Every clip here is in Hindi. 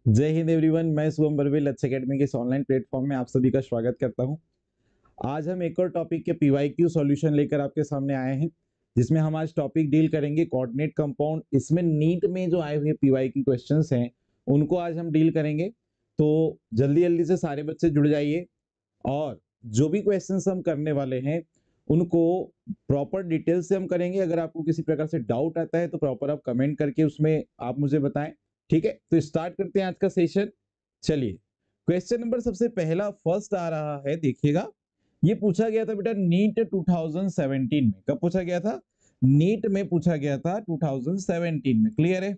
जय हिंद एवरीवन, मैं शुभम बरवेल लक्ष्य एकेडमी के इस ऑनलाइन प्लेटफॉर्म में आप सभी का स्वागत करता हूं। आज हम एक और टॉपिक के पीवाईक्यू सॉल्यूशन लेकर आपके सामने आए हैं, जिसमें हम आज टॉपिक डील करेंगे कोऑर्डिनेट कंपाउंड। इसमें नीट में जो आए हुए पीवाईक्यू क्वेश्चंस हैं उनको आज हम डील करेंगे। तो जल्दी जल्दी से सारे बच्चे जुड़ जाइए और जो भी क्वेश्चंस हम करने वाले हैं उनको प्रॉपर डिटेल से हम करेंगे। अगर आपको किसी प्रकार से डाउट आता है तो प्रॉपर आप कमेंट करके उसमें आप मुझे बताएं। ठीक है, तो स्टार्ट करते हैं आज का सेशन। चलिए, क्वेश्चन नंबर सबसे पहला फर्स्ट आ रहा है, देखिएगा। ये पूछा गया था बेटा नीट 2017 में। कब पूछा गया था? नीट में पूछा गया था 2017 में। क्लियर है?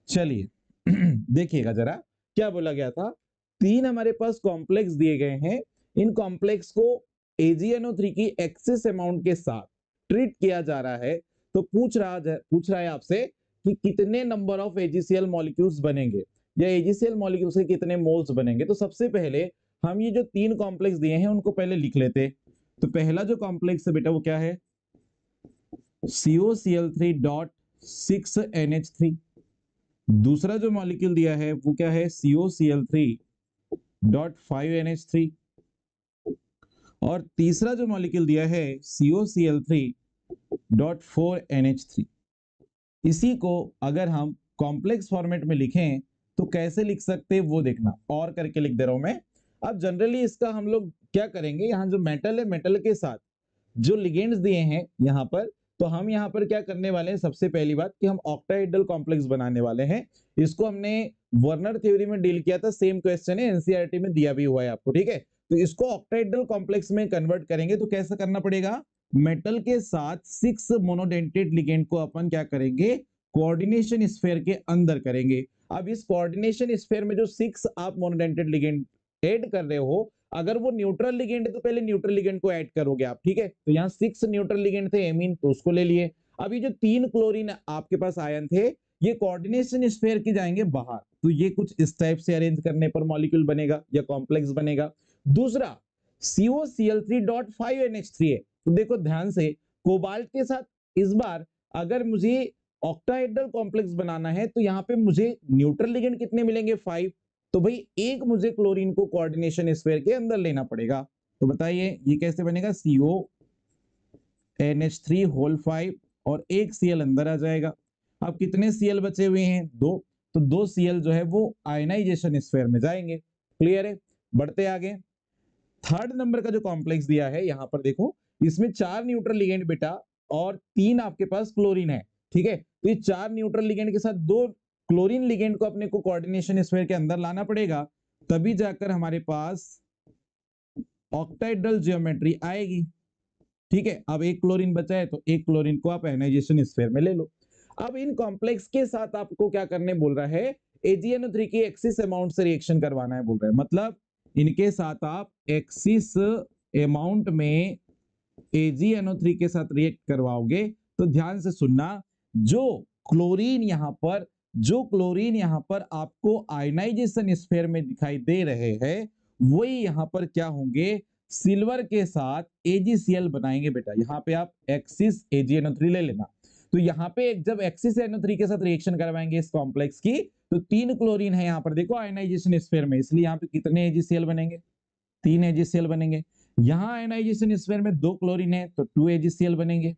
चलिए देखिएगा जरा क्या बोला गया था। तीन हमारे पास कॉम्प्लेक्स दिए गए हैं। इन कॉम्प्लेक्स को AgNO3 की एक्सिस अमाउंट के साथ ट्रीट किया जा रहा है। तो पूछ रहा है आपसे कि कितने नंबर ऑफ AgCl मॉलिक्यूल्स बनेंगे या AgCl मॉलिक्यूल्स के कितने मोल्स बनेंगे। तो सबसे पहले हम ये जो तीन कॉम्प्लेक्स दिए हैं उनको पहले लिख लेते। तो पहला जो कॉम्प्लेक्स है बेटा वो क्या है? COCl3.6NH3। दूसरा जो मॉलिक्यूल दिया है वो क्या है? COCl3.5NH3। और तीसरा जो मॉलिक्यूल दिया है COCl3.4NH3। इसी को अगर हम कॉम्प्लेक्स फॉर्मेट में लिखें तो कैसे लिख सकते हैं वो देखना, और करके लिख दे रहा हूं मैं। अब जनरली इसका हम लोग क्या करेंगे, यहां जो मेटल है मेटल के साथ जो लिगेंड्स दिए हैं यहां पर, तो हम यहां पर क्या करने वाले हैं, सबसे पहली बात कि हम ऑक्टाहेड्रल कॉम्प्लेक्स बनाने वाले हैं। इसको हमने वर्नर थ्योरी में डील किया था, सेम क्वेश्चन है, एनसीईआरटी में दिया भी हुआ है आपको। ठीक है, तो इसको ऑक्टाहेड्रल कॉम्प्लेक्स में कन्वर्ट करेंगे तो कैसा करना पड़ेगा? मेटल के साथ 6 मोनोडेंटेड लिगेंड को अपन क्या करेंगे? कोऑर्डिनेशन स्फीयर के अंदर करेंगे। अब इस कोऑर्डिनेशन स्फीयर में जो 6 आप मोनोडेंटेड लिगेंड ऐड कर रहे हो, अगर वो न्यूट्रल लिगेंड है तो पहले न्यूट्रल लिगेंड को ऐड करोगे आप। ठीक है, तो यहाँ 6 न्यूट्रल लिगेंड थे एमीन, तो उसको ले लिए। अब ये जो 3 क्लोरीन आपके पास आयन थे ये कोऑर्डिनेशन स्फीयर के जाएंगे बाहर, तो ये कुछ इस टाइप से अरेंज करने पर मॉलिक्यूल बनेगा या कॉम्प्लेक्स बनेगा। दूसरा COCl3.5NH3 है, तो देखो ध्यान से, कोबाल्ट के साथ इस बार अगर मुझे ऑक्टाहेड्रल कॉम्प्लेक्स बनाना है तो यहाँ पे मुझे न्यूट्रल लिगेंड कितने मिलेंगे? 5। तो भाई एक मुझे क्लोरीन को कोऑर्डिनेशन स्फीयर के अंदर लेना पड़ेगा। तो बताइए ये कैसे बनेगा? CONH3 होल 5 और एक Cl अंदर आ जाएगा। अब कितने Cl बचे हुए हैं? 2। तो 2 Cl जो है वो आयनाइजेशन स्फीयर में जाएंगे। क्लियर है? बढ़ते आगे। थर्ड नंबर का जो कॉम्प्लेक्स दिया है यहां पर देखो, इसमें 4 न्यूट्रल लिगेंड बेटा और 3 आपके पास क्लोरीन है। ठीक है, तो ये 4 न्यूट्रल लिगेंड के साथ 2 क्लोरीन लिगेंड को अपने को कोऑर्डिनेशन स्फीयर के अंदर लाना पड़ेगा, तभी जाकर हमारे पास ऑक्टाहेड्रल ज्योमेट्री आएगी। ठीक है, अब एक क्लोरीन बचा है तो एक क्लोरीन को आप आयनाइजेशन स्फीयर में ले लो। अब इन कॉम्प्लेक्स के साथ आपको क्या करने बोल रहा है? AgNO3 की एक्सिस अमाउंट से रिएक्शन करवाना है बोल रहा है। मतलब इनके साथ आप एक्सिस अमाउंट में AgNO3 के साथ रिएक्ट करवाओगे। तो ध्यान से सुनना, जो क्लोरीन यहां पर आपको आयनाइजेशन स्फीयर में दिखाई दे रहे हैं वही यहां पर क्या होंगे? सिल्वर के साथ AgCl बनाएंगे बेटा। यहां पे आप एक्सिस AgNO3 ले लेना। तो यहां पे जब एक्सिस NO3 के साथ रिएक्शन करवाएंगे इस कॉम्प्लेक्स की, तो 3 क्लोरीन है यहां पर देखो आयनाइजेशन स्फीयर में, इसलिए यहां पे कितने AgCl बनेंगे? 3 AgCl बनेंगे। यहां आयनाइजेशन स्फीयर में 2 क्लोरीन है तो 2 AgCl बनेंगे,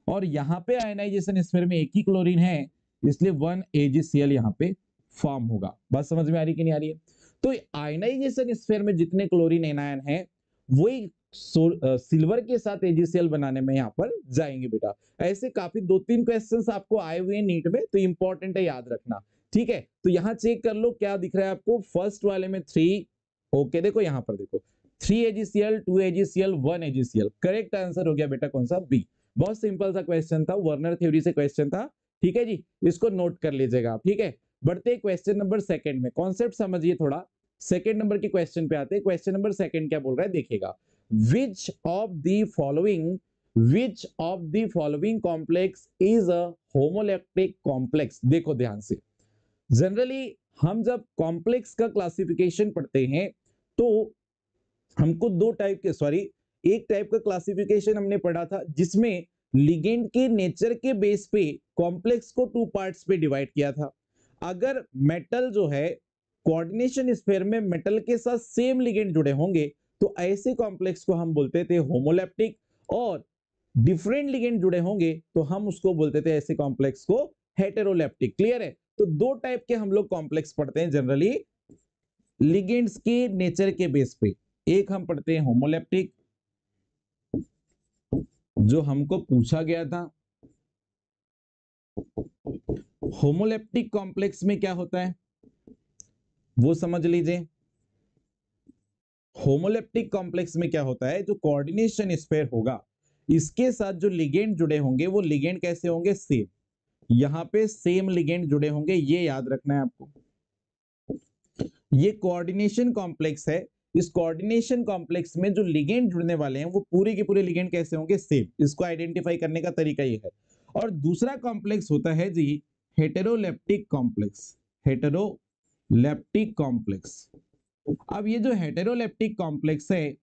और यहां पे आयनाइजेशन स्फीयर में एक ही क्लोरीन है इसलिए 1 AgCl यहां पे फॉर्म होगा। बात समझ में आ रही कि नहीं आ रही है? तो आयनाइजेशन स्फीयर में जितने क्लोरीन एनायन है वही सिल्वर के साथ AgCl बनाने में यहां पर जाएंगे बेटा। ऐसे काफी 2-3 क्वेश्चंस आपको आए हुए हैं नीट में, तो इंपॉर्टेंट है, याद रखना। ठीक है, तो यहां चेक कर लो क्या दिख रहा है आपको। फर्स्ट वाले में 3। ओके, देखो यहां पर देखो 3 AgCl 2 AgCl 1 AgCl, correct answer हो गया बेटा कौन सा? बी। बहुत सिंपल सा क्वेश्चन था, वर्नर थ्योरी से क्वेश्चन था। ठीक है जी, इसको नोट कर लीजिएगा आप। ठीक है, बढ़ते क्वेश्चन नंबर सेकंड में, कॉन्सेप्ट समझिए थोड़ा। सेकंड नंबर के क्वेश्चन पे आते हैं। क्वेश्चन नंबर सेकंड क्या बोल रहा है देखिएगा। Which of the following complex is a homoleptic complex? देखो ध्यान से, जनरली हम जब कॉम्प्लेक्स का क्लासिफिकेशन पढ़ते हैं तो हमको दो टाइप के, सॉरी, एक टाइप का क्लासिफिकेशन हमने पढ़ा था जिसमें लिगेंड के नेचर के बेस पे कॉम्प्लेक्स को 2 पार्ट्स पे डिवाइड किया था। अगर मेटल जो है कोऑर्डिनेशन स्फीयर में मेटल के साथ सेम लिगेंड जुड़े होंगे तो ऐसे कॉम्प्लेक्स को हम बोलते थे होमोलैप्टिक, और डिफरेंट लिगेंड जुड़े होंगे तो हम उसको बोलते थे ऐसे कॉम्प्लेक्स को हेटेरोलैप्टिक। क्लियर है? तो दो टाइप के हम लोग कॉम्प्लेक्स पढ़ते हैं जनरली लिगेंड्स के नेचर के बेस पे। एक हम पढ़ते हैं होमोलैप्टिक, जो हमको पूछा गया था। होमोलैप्टिक कॉम्प्लेक्स में क्या होता है वो समझ लीजिए। होमोलैप्टिक कॉम्प्लेक्स में क्या होता है, जो कोऑर्डिनेशन स्फीयर होगा इसके साथ जो लिगेंड जुड़े होंगे वो लिगेंड कैसे होंगे, सेम। यहां पे सेम लिगेंड जुड़े होंगे, ये याद रखना है आपको। ये कोऑर्डिनेशन कॉम्प्लेक्स है। इस कोऑर्डिनेशन कॉम्प्लेक्स में जो लिगेंड जुड़ने वाले हैं वो पूरे के पूरे लिगेंड कैसे होंगे, सेम। इसको आइडेंटिफाई करने का तरीका ये है। और दूसरा कॉम्प्लेक्स होता है जी हेटेरोलैप्टिक कॉम्प्लेक्स। हेटेरोलैप्टिक कॉम्प्लेक्स। अब ये जो हेटेरोलैप्टिक कॉम्प्लेक्स है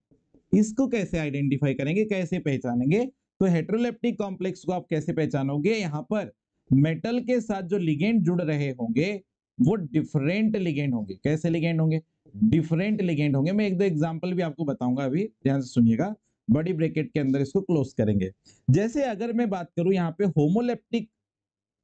इसको कैसे आइडेंटिफाई करेंगे, कैसे पहचानेंगे? तो हेटेरोलैप्टिक कॉम्प्लेक्स को आप कैसे पहचानोगे, यहां पर मेटल के साथ जो लिगेंड जुड़ रहे होंगे वो डिफरेंट लिगेंड होंगे। कैसे लिगेंड होंगे, डिफरेंट लिगेंड होंगे। मैं एक दो एग्जांपल भी आपको बताऊंगा, अभी ध्यान से सुनिएगा। बड़ी ब्रैकेट के अंदर इसको क्लोज करेंगे। जैसे अगर मैं बात करूं यहाँ पे होमोलैप्टिक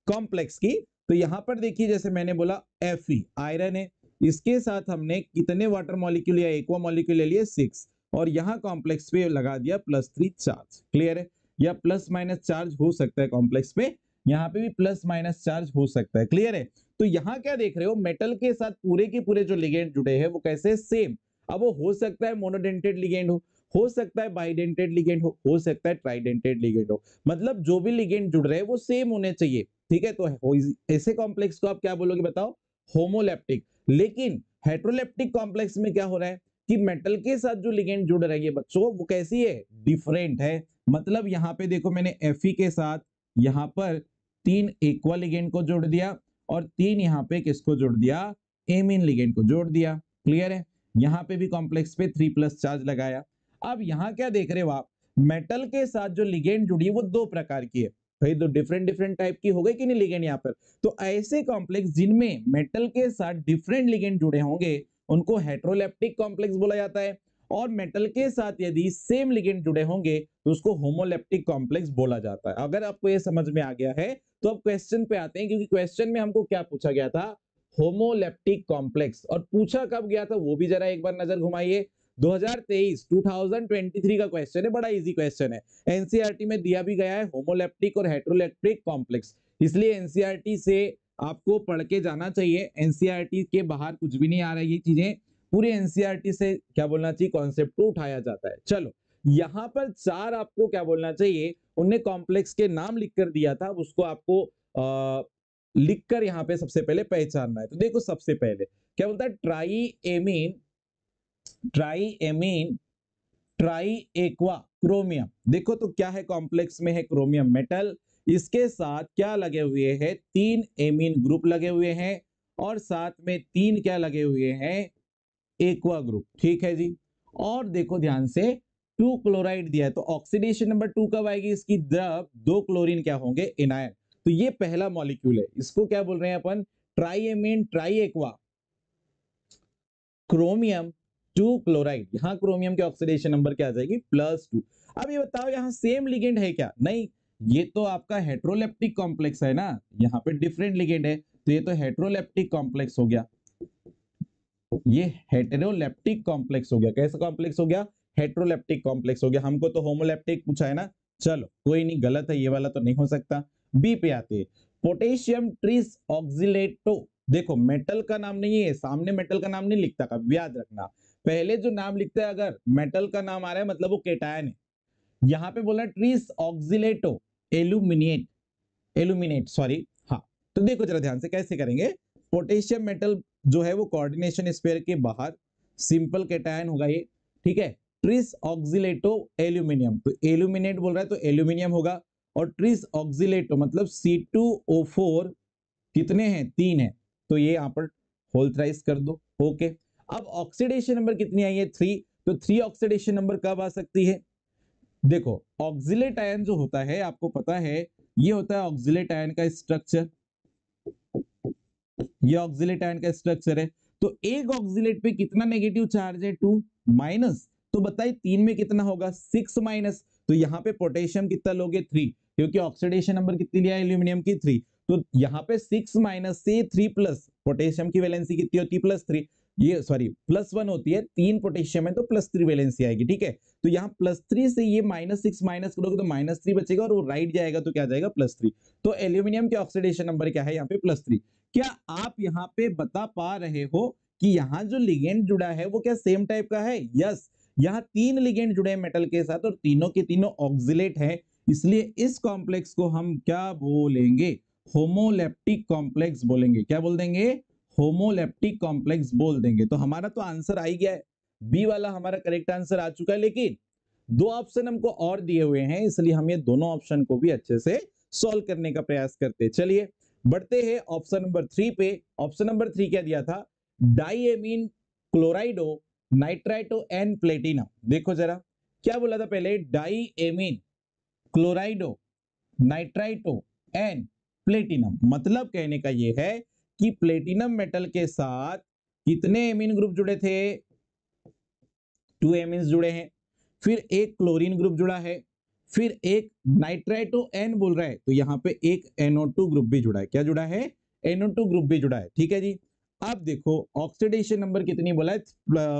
कॉम्प्लेक्स की, तो यहां पर देखिए जैसे मैंने बोला Fe आयरन है, इसके साथ हमने कितने वाटर मॉलिक्यूल या एक्वा मॉलिक्यूल ले लिए, 6, और यहां कॉम्प्लेक्स पे लगा दिया +3 चार्ज। क्लियर है? या प्लस माइनस चार्ज हो सकता है कॉम्प्लेक्स पे, यहां पे भी प्लस माइनस चार्ज हो सकता है। क्लियर है? तो यहां क्या देख रहे हो, मेटल के साथ पूरे के पूरे जो लिगेंड जुड़े हैं वो कैसे, सेम। अब वो हो सकता है मोनोडेंटेड लिगेंड हो सकता है बाइडेंटेड लिगेंड हो सकता है ट्राइडेंटेड लिगेंड हो, मतलब जो भी लिगेंड जुड़ रहे हैं वो सेम होने चाहिए। ठीक है? तो ऐसे कॉम्प्लेक्स को आप क्या बोलोगे बताओ, होमोलैप्टिक। लेकिन हेटेरोलैप्टिक कॉम्प्लेक्स में क्या हो रहा है कि मेटल के साथ जो लिगेंड जुड़ रही है बच्चों वो कैसी है, डिफरेंट है। मतलब यहां पे देखो मैंने Fe के साथ यहां पर 3 एक्वा लिगेंड को जोड़ दिया और 3 यहां पे किसको जोड़ दिया, एमीन लिगेंड को जोड़ दिया। क्लियर है? यहां पे भी कॉम्प्लेक्स पे 3+ चार्ज लगाया। अब यहां क्या देख रहे हो आप, मेटल के साथ जो लिगेंड जुड़ी है वो दो प्रकार की है भाई, तो डिफरेंट डिफरेंट टाइप की हो गई कि नहीं लिगेंड यहाँ पर। तो ऐसे कॉम्प्लेक्स जिनमें मेटल के साथ डिफरेंट लिगेंड जुड़े होंगे उनको हेटेरोलैप्टिक कॉम्प्लेक्स बोला जाता है, और मेटल के साथ यदि सेम लिगेंड जुड़े होंगे तो उसको होमोलैप्टिक कॉम्प्लेक्स बोला जाता है। अगर आपको ये समझ में आ गया है तो अब क्वेश्चन पे आते हैं, क्योंकि क्वेश्चन में हमको क्या पूछा गया था, होमोलैप्टिक कॉम्प्लेक्स। और पूछा कब गया था वो भी जरा एक बार नजर घुमाइए। 2023 का क्वेश्चन है, बड़ा इजी क्वेश्चन है। एनसीईआरटी में दिया भी गया है होमोलैप्टिक और हेटेरोलैप्टिक कॉम्प्लेक्स, इसलिए एनसीईआरटी से आपको पढ़ के जाना चाहिए। एनसीईआरटी के बाहर कुछ भी नहीं आ रहा है, ये चीजें पूरी एनसीईआरटी से क्या बोलना चाहिए, कॉन्सेप्ट को उठाया जाता है। चलो यहां पर 4 आपको क्या बोलना चाहिए, उनने कॉम्प्लेक्स के नाम लिखकर दिया था, उसको आपको लिखकर यहां पे सबसे पहले पहचानना है। तो देखो सबसे पहले क्या बोलता है, try amine try aqua chromium. देखो तो क्या है, कॉम्प्लेक्स में है क्रोमियम मेटल, इसके साथ क्या लगे हुए हैं, 3 एमीन ग्रुप लगे हुए हैं, और साथ में 3 क्या लगे हुए हैं, एक्वा ग्रुप। ठीक है जी। और देखो ध्यान से 2 क्लोराइड दिया है, तो ऑक्सीडेशन नंबर 2 कब आएगी इसकी, जब 2 क्लोरीन क्या होंगे, एनायन। तो ये पहला मॉलिक्यूल है, इसको क्या बोल रहे हैं अपन, ट्राईएमीन ट्राई एक्वा क्रोमियम 2 क्लोराइड। यहां क्रोमियम के ऑक्सीडेशन नंबर क्या आ जाएगी, +2। अब ये बताओ यहां सेम लिगेंड है क्या, नहीं, ये तो आपका हेटेरोलैप्टिक कॉम्प्लेक्स है ना, यहाँ पे डिफरेंट लिगेंड है, तो ये तो हेटेरोलैप्टिक कॉम्प्लेक्स हो गया। ये हेटेरोलैप्टिक कॉम्प्लेक्स हो गया। कैसा कॉम्प्लेक्स हो गया, हेटेरोलैप्टिक कॉम्प्लेक्स हो गया। हमको तो होमोलैप्टिक पूछा है ना, चलो कोई नहीं, गलत है, ये वाला तो नहीं हो सकता। बी पे आते हैं, पोटेशियम ट्रिस ऑक्सिलेटो। देखो मेटल का नाम नहीं है, सामने मेटल का नाम नहीं लिखता, का याद रखना। पहले जो नाम लिखता है अगर मेटल का नाम आ रहा है मतलब वो केटायन है। यहां पे बोला ट्रिस ऑक्सिलेटो एल्यूमिनेट सॉरी। हाँ, तो देखो जरा ध्यान से कैसे करेंगे। पोटेशियम मेटल जो है वो कोऑर्डिनेशन स्फीयर के बाहर सिंपल कैटायन होगा ये। ठीक है, ट्रिस ऑक्सिलेटो एल्यूमिनियम, तो एल्यूमिनेट बोल रहा है तो एल्यूमिनियम होगा, और ट्रिस ऑक्सिलेटो मतलब C2O4 कितने हैं, 3 है, तो ये यहां पर होल थ्राइस कर दो। ओके, अब ऑक्सीडेशन नंबर कितनी आई है, 3, तो 3 ऑक्सीडेशन नंबर कब आ सकती है, देखो ऑक्सिलेट आयन जो होता है आपको पता है, ये होता है ऑक्सिलेट आयन का स्ट्रक्चर। ये ऑक्सिलेट आयन का स्ट्रक्चर है। तो एक ऑक्सिलेट पे कितना नेगेटिव चार्ज है, 2 माइनस। तो बताइए 3 में कितना होगा, 6 माइनस। तो यहाँ पे पोटेशियम कितना लोगे, 3, क्योंकि ऑक्सीडेशन नंबर कितनी लिया है एल्यूमिनियम की, 3। तो यहाँ पे 6 माइनस से 3 प्लस, पोटेशियम की वैलेंसी कितनी होती है, +3। ये सॉरी +1 होती है, 3 पोटेशियम है तो +3 वैलेंसी आएगी, ठीक है। तो यहाँ +3 से ये -6 माइनस करोगे तो -3 बचेगा, और वो राइट जाएगा तो क्या जाएगा, +3। तो एल्यूमिनियम के ऑक्सीडेशन नंबर क्या है यहाँ पे, +3। क्या आप यहाँ पे बता पा रहे हो कि यहाँ जो लिगेंड जुड़ा है वो क्या सेम टाइप का है? यस, यहाँ 3 लिगेंड जुड़े हैं मेटल के साथ और तीनों के तीनों ऑक्सिलेट है, इसलिए इस कॉम्प्लेक्स को हम क्या बोलेंगे, होमोलेप्टिक कॉम्प्लेक्स बोलेंगे। क्या बोल देंगे, होमोलेप्टिक कॉम्प्लेक्स बोल देंगे। तो हमारा तो आंसर आ ही गया है, बी वाला हमारा करेक्ट आंसर आ चुका है। लेकिन 2 ऑप्शन हमको और दिए हुए हैं, इसलिए हम ये दोनों ऑप्शन को भी अच्छे से सॉल्व करने का प्रयास करते हैं। चलिए बढ़ते हैं ऑप्शन नंबर 3 पे। ऑप्शन नंबर 3 क्या दिया था, डाइएमीन क्लोराइडो नाइट्राइटो एन प्लेटिनम। देखो जरा क्या बोला था पहले, डाइएमीन क्लोराइडो नाइट्राइटो एन प्लेटिनम। मतलब कहने का यह है कि प्लेटिनम मेटल के साथ कितने एमीन ग्रुप जुड़े थे, 2 एमीन्स जुड़े हैं, फिर एक क्लोरीन ग्रुप जुड़ा है, फिर एक नाइट्राइटो एन बोल रहा है, तो यहां पे एक NO2 ग्रुप भी जुड़ा है। क्या जुड़ा है, NO2 ग्रुप भी जुड़ा है, ठीक है जी। अब देखो ऑक्सीडेशन नंबर कितनी बोला है,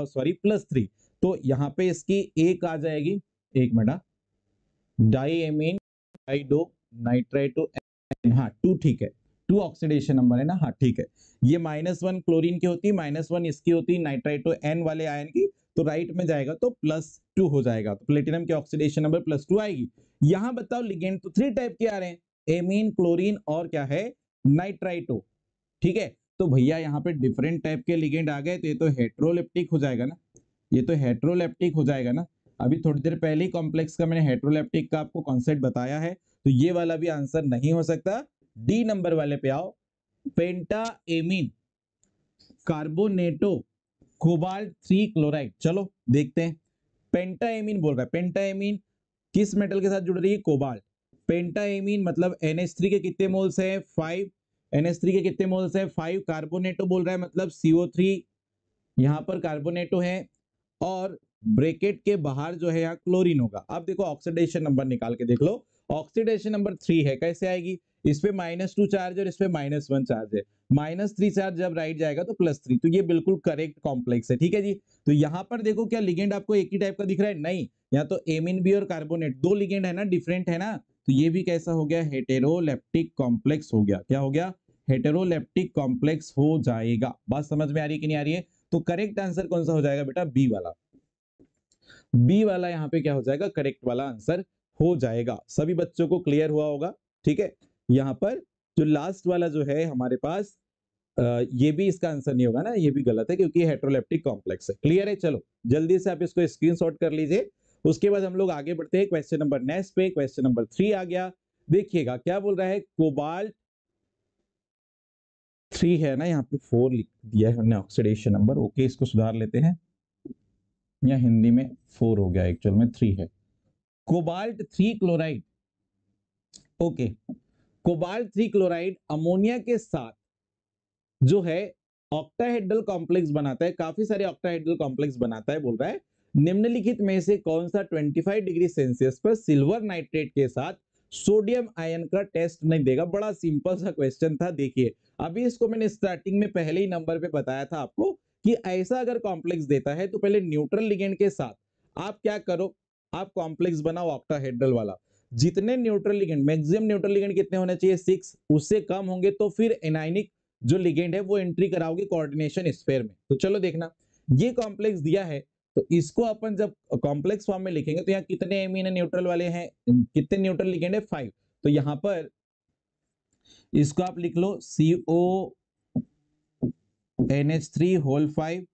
सॉरी +3। तो यहां पे इसकी एक आ जाएगी, एक मिनट, डाइएमीन डाइडो नाइट्राइटो एन, हाँ 2, ठीक है, 2 ऑक्सीडेशन नंबर है ना, हाँ ठीक है। ये -1 क्लोरीन की होती, -1 इसकी होती नाइट्राइटो एन वाले आयन की, तो राइट में जाएगा तो +2 हो जाएगा। तो प्लेटिनम के ऑक्सीडेशन नंबर +2 आएगी। यहां बताओ लिगेंड तो 3 टाइप के आ रहे हैं, एमीन क्लोरीन और क्या है, नाइट्राइटो, ठीक है। तो भैया यहाँ पे डिफरेंट टाइप के लिगेंड आ गए, तो ये तो हेट्रोलेप्टिक हो जाएगा ना, ये तो हेट्रोलेप्टिक हो जाएगा ना। अभी थोड़ी देर पहले ही कॉम्प्लेक्स का मैंने हेट्रोलेप्टिक का आपको कॉन्सेप्ट बताया है, तो ये वाला भी आंसर नहीं हो सकता। डी नंबर वाले पे आओ, पेंटा एमीन कार्बोनेटो कोबाल्ट 3 क्लोराइड। चलो देखते हैं, पेंटाएमीन बोल रहा है, पेंटाएमीन किस मेटल के साथ जुड़ रही है, कोबाल्ट। पेंटाएमीन मतलब NH3 के कितने मोल्स है, 5, NH3 के कितने मोल्स है, 5। कार्बोनेटो बोल रहा है मतलब CO3, यहां पर कार्बोनेटो है, और ब्रैकेट के बाहर जो है यहाँ क्लोरीन होगा। अब देखो ऑक्सीडेशन नंबर निकाल के देख लो, ऑक्सीडेशन नंबर 3 है, कैसे आएगी, इस पे -2 चार्ज और इस पे -1 चार्ज है, -3 चार्ज जब राइट जाएगा तो +3, तो ये बिल्कुल करेक्ट कॉम्प्लेक्स है, ठीक है जी। तो यहाँ पर देखो क्या लिगेंड आपको एक ही टाइप का दिख रहा है, नहीं, यहाँ तो एमीन भी और कार्बोनेट 2 लिगेंड है ना, डिफरेंट है ना, तो ये भी कैसा हो गया, हेटेरोलेप्टिक कॉम्प्लेक्स हो गया। क्या हो गया, हेटेरोलेप्टिक कॉम्प्लेक्स हो जाएगा। बात समझ में आ रही है कि नहीं आ रही है। तो करेक्ट आंसर कौन सा हो जाएगा बेटा, बी वाला, बी वाला यहाँ पे क्या हो जाएगा, करेक्ट वाला आंसर हो जाएगा। सभी बच्चों को क्लियर हुआ होगा, ठीक है। यहाँ पर जो लास्ट वाला जो है हमारे पास, ये भी इसका आंसर नहीं होगा ना, ये भी गलत है क्योंकि हेट्रोलेप्टिक कॉम्प्लेक्स है। क्लियर है, चलो जल्दी से आप इसको स्क्रीनशॉट कर लीजिए। उसके बाद हम लोग आगे बढ़ते हैं क्वेश्चन नंबर नेक्स्ट पे। क्वेश्चन नंबर 3 आ गया, देखिएगा क्या बोल रहा है, कोबाल्ट 3 है ना, यहाँ पे 4 लिख दिया है हमने ऑक्सीडेशन नंबर, ओके इसको सुधार लेते हैं, या हिंदी में 4 हो गया, एक्चुअल में 3 है। Cobalt 3 chloride, okay, cobalt 3 chloride ammonia के साथ जो है ऑक्टाहेड्रल कॉम्प्लेक्स बनाता है, काफी सारे ऑक्टाहेड्रल कॉम्प्लेक्स बनाता है। बोल रहा है निम्नलिखित में से कौन सा 25 डिग्री सेल्सियस पर सिल्वर नाइट्रेट के साथ सोडियम आयन का टेस्ट नहीं देगा। बड़ा सिंपल सा क्वेश्चन था, देखिए अभी इसको मैंने स्टार्टिंग में पहले ही नंबर पे बताया था आपको कि ऐसा अगर कॉम्प्लेक्स देता है तो पहले न्यूट्रल लिगेंड के साथ आप क्या करो, आप कॉम्प्लेक्स बनाओ ऑक्टाहेड्रल वाला। जितने neutral ligand, maximum neutral ligand कितने होने चाहिए, 6, उससे कम होंगे तो फिर एनायनिक जो लिगेंड है वो एंट्री कराओगे कोऑर्डिनेशन स्फीयर में। तो चलो देखना, ये कॉम्प्लेक्स दिया है तो इसको अपन जब कॉम्प्लेक्स फॉर्म में लिखेंगे तो यहाँ कितने एमीन न्यूट्रल वाले हैं, कितने न्यूट्रल लिगेंड है, 5। तो यहाँ पर इसको आप लिख लो CONH3 होल 5,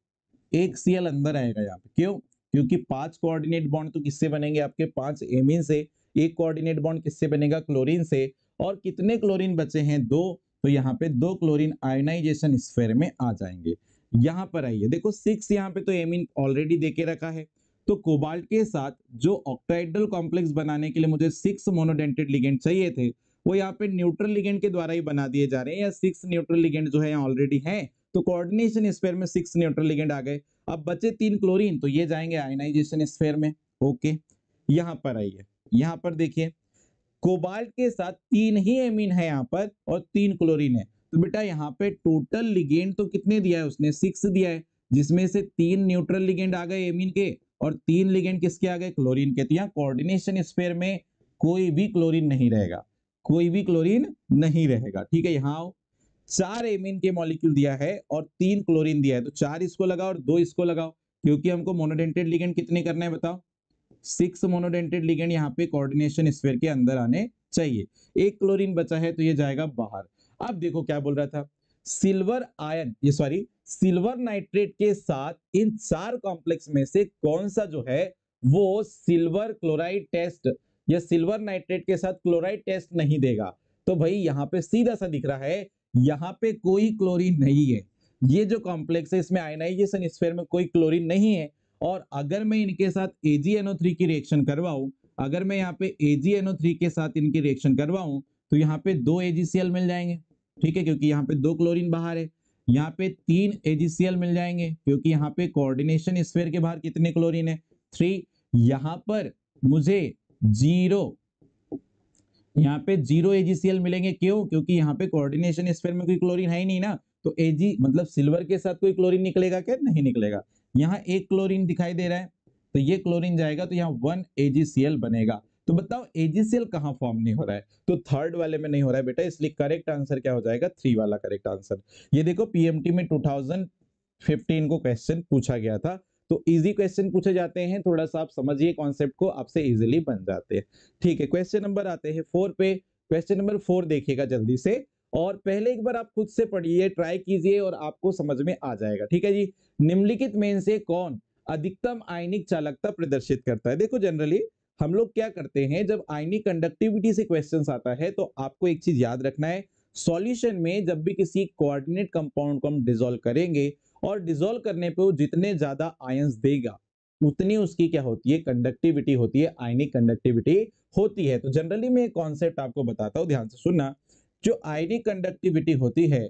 एक Cl अंदर आएगा यहाँ पे, क्यों, क्योंकि 5 कोऑर्डिनेट बॉन्ड तो किससे बनेंगे आपके, 5 एमीन से, एक कोऑर्डिनेट बॉन्ड किससे बनेगा, क्लोरीन से, और कितने क्लोरीन बचे हैं, 2, तो यहाँ पे 2 क्लोरीन आयोनाइजेशन स्फीयर में आ जाएंगे। यहाँ पर आइए देखो 6 यहाँ पे तो एमीन ऑलरेडी देके रखा है, तो कोबाल्ट के साथ जो ऑक्टाहेड्रल कॉम्प्लेक्स बनाने के लिए मुझे 6 मोनोडेंटेड लिगेंड चाहिए थे वो यहाँ पे न्यूट्रल लिगेंड के द्वारा ही बना दिए जा रहे हैं, या 6 न्यूट्रल लिगेंड जो है यहाँ ऑलरेडी है, तो कोऑर्डिनेशन स्फीयर में 6 न्यूट्रल लिगेंड आ गए। अब बचे 3 क्लोरीन, तो ये जाएंगे आयनाइजेशन स्फीयर में। ओके, यहाँ पर आइए, यहाँ पर देखिए कोबाल्ट के साथ 3 ही एमीन है यहाँ पर और 3 क्लोरीन है, तो बेटा यहाँ पे टोटल लिगेंड तो कितने दिया है उसने, 6 दिया है, जिसमें से 3 न्यूट्रल लिगेंड आ गए एमीन के और 3 लिगेंड किसके आ गए, क्लोरीन के। तो यहाँ कोऑर्डिनेशन स्फीयर में कोई भी क्लोरीन नहीं रहेगा, कोई भी क्लोरीन नहीं रहेगा। ठीक है, यहाँ आओ, 4 एमीन के मॉलिक्यूल दिया है और 3 क्लोरीन दिया है, तो 4 इसको लगाओ और 2 इसको लगाओ, क्योंकि हमको मोनोडेंटेड लिगेंड कितने करना है बताओ, 6 मोनोडेंटेड लिगेंड यहाँ पे कोऑर्डिनेशन स्फीयर के अंदर आने चाहिए। एक क्लोरीन बचा है तो ये जाएगा बाहर। अब देखो क्या बोल रहा था, सिल्वर आयन, ये सॉरी सिल्वर नाइट्रेट के साथ इन 4 कॉम्प्लेक्स में से कौन सा जो है वो सिल्वर क्लोराइड टेस्ट या सिल्वर नाइट्रेट के साथ क्लोराइड टेस्ट नहीं देगा। तो भाई यहाँ पे सीधा सा दिख रहा है, यहाँ पे कोई क्लोरीन नहीं है, ये जो कॉम्प्लेक्स है इसमें आयनाइजेशन स्फीयर में कोई क्लोरीन नहीं है। और अगर मैं इनके साथ AgNO3 की रिएक्शन करवाऊं, अगर मैं यहाँ पे AgNO3 के साथ इनकी रिएक्शन करवाऊं, तो यहाँ पे 2 AgCl मिल जाएंगे। ठीक है, क्योंकि यहाँ पे 2 क्लोरीन बाहर है। यहाँ पे 3 AgCl मिल जाएंगे, क्योंकि यहाँ पे कोऑर्डिनेशन स्फीयर के बाहर कितने क्लोरीन है, 3। यहाँ पर मुझे 0, यहाँ पे 0 AgCl मिलेंगे, क्यों, क्योंकि यहाँ पे कोऑर्डिनेशन स्फीयर में कोई क्लोरीन है ही नहीं ना, तो Ag मतलब सिल्वर के साथ कोई क्लोरीन निकलेगा क्या, नहीं निकलेगा। यहाँ एक क्लोरीन दिखाई दे रहा है, तो ये क्लोरीन जाएगा, तो यहाँ 1 AgCl बनेगा। तो बताओ AgCl कहाँ फॉर्म नहीं हो रहा है, तो थर्ड वाले में नहीं हो रहा है बेटा, इसलिए करेक्ट आंसर क्या हो जाएगा, 3 वाला करेक्ट आंसर। ये देखो पीएमटी में 2015 को क्वेश्चन पूछा गया था, तो इजी क्वेश्चन पूछे जाते हैं, थोड़ा सा आप समझिए कॉन्सेप्ट को, आपसे इजीली बन जाते हैं। ठीक है, क्वेश्चन नंबर आते हैं 4 पे। क्वेश्चन नंबर 4 देखिएगा जल्दी से, और पहले एक बार आप खुद से पढ़िए, ट्राई कीजिए और आपको समझ में आ जाएगा। ठीक है जी, निम्नलिखित में से कौन अधिकतम आयनिक चालकता प्रदर्शित करता है। देखो जनरली हम लोग क्या करते हैं, जब आयनिक कंडक्टिविटी से क्वेश्चंस आता है तो आपको एक चीज याद रखना है, सॉल्यूशन में जब भी किसी कोऑर्डिनेट कंपाउंड को हम डिसॉल्व करेंगे और डिसॉल्व करने पे वो जितने ज्यादा आयंस देगा उतनी उसकी क्या होती है, कंडक्टिविटी होती है, आयनिक कंडक्टिविटी होती है। तो जनरली मैं एक कॉन्सेप्ट आपको बताता हूं, ध्यान से सुनना। जो आयनिक कंडक्टिविटी होती है,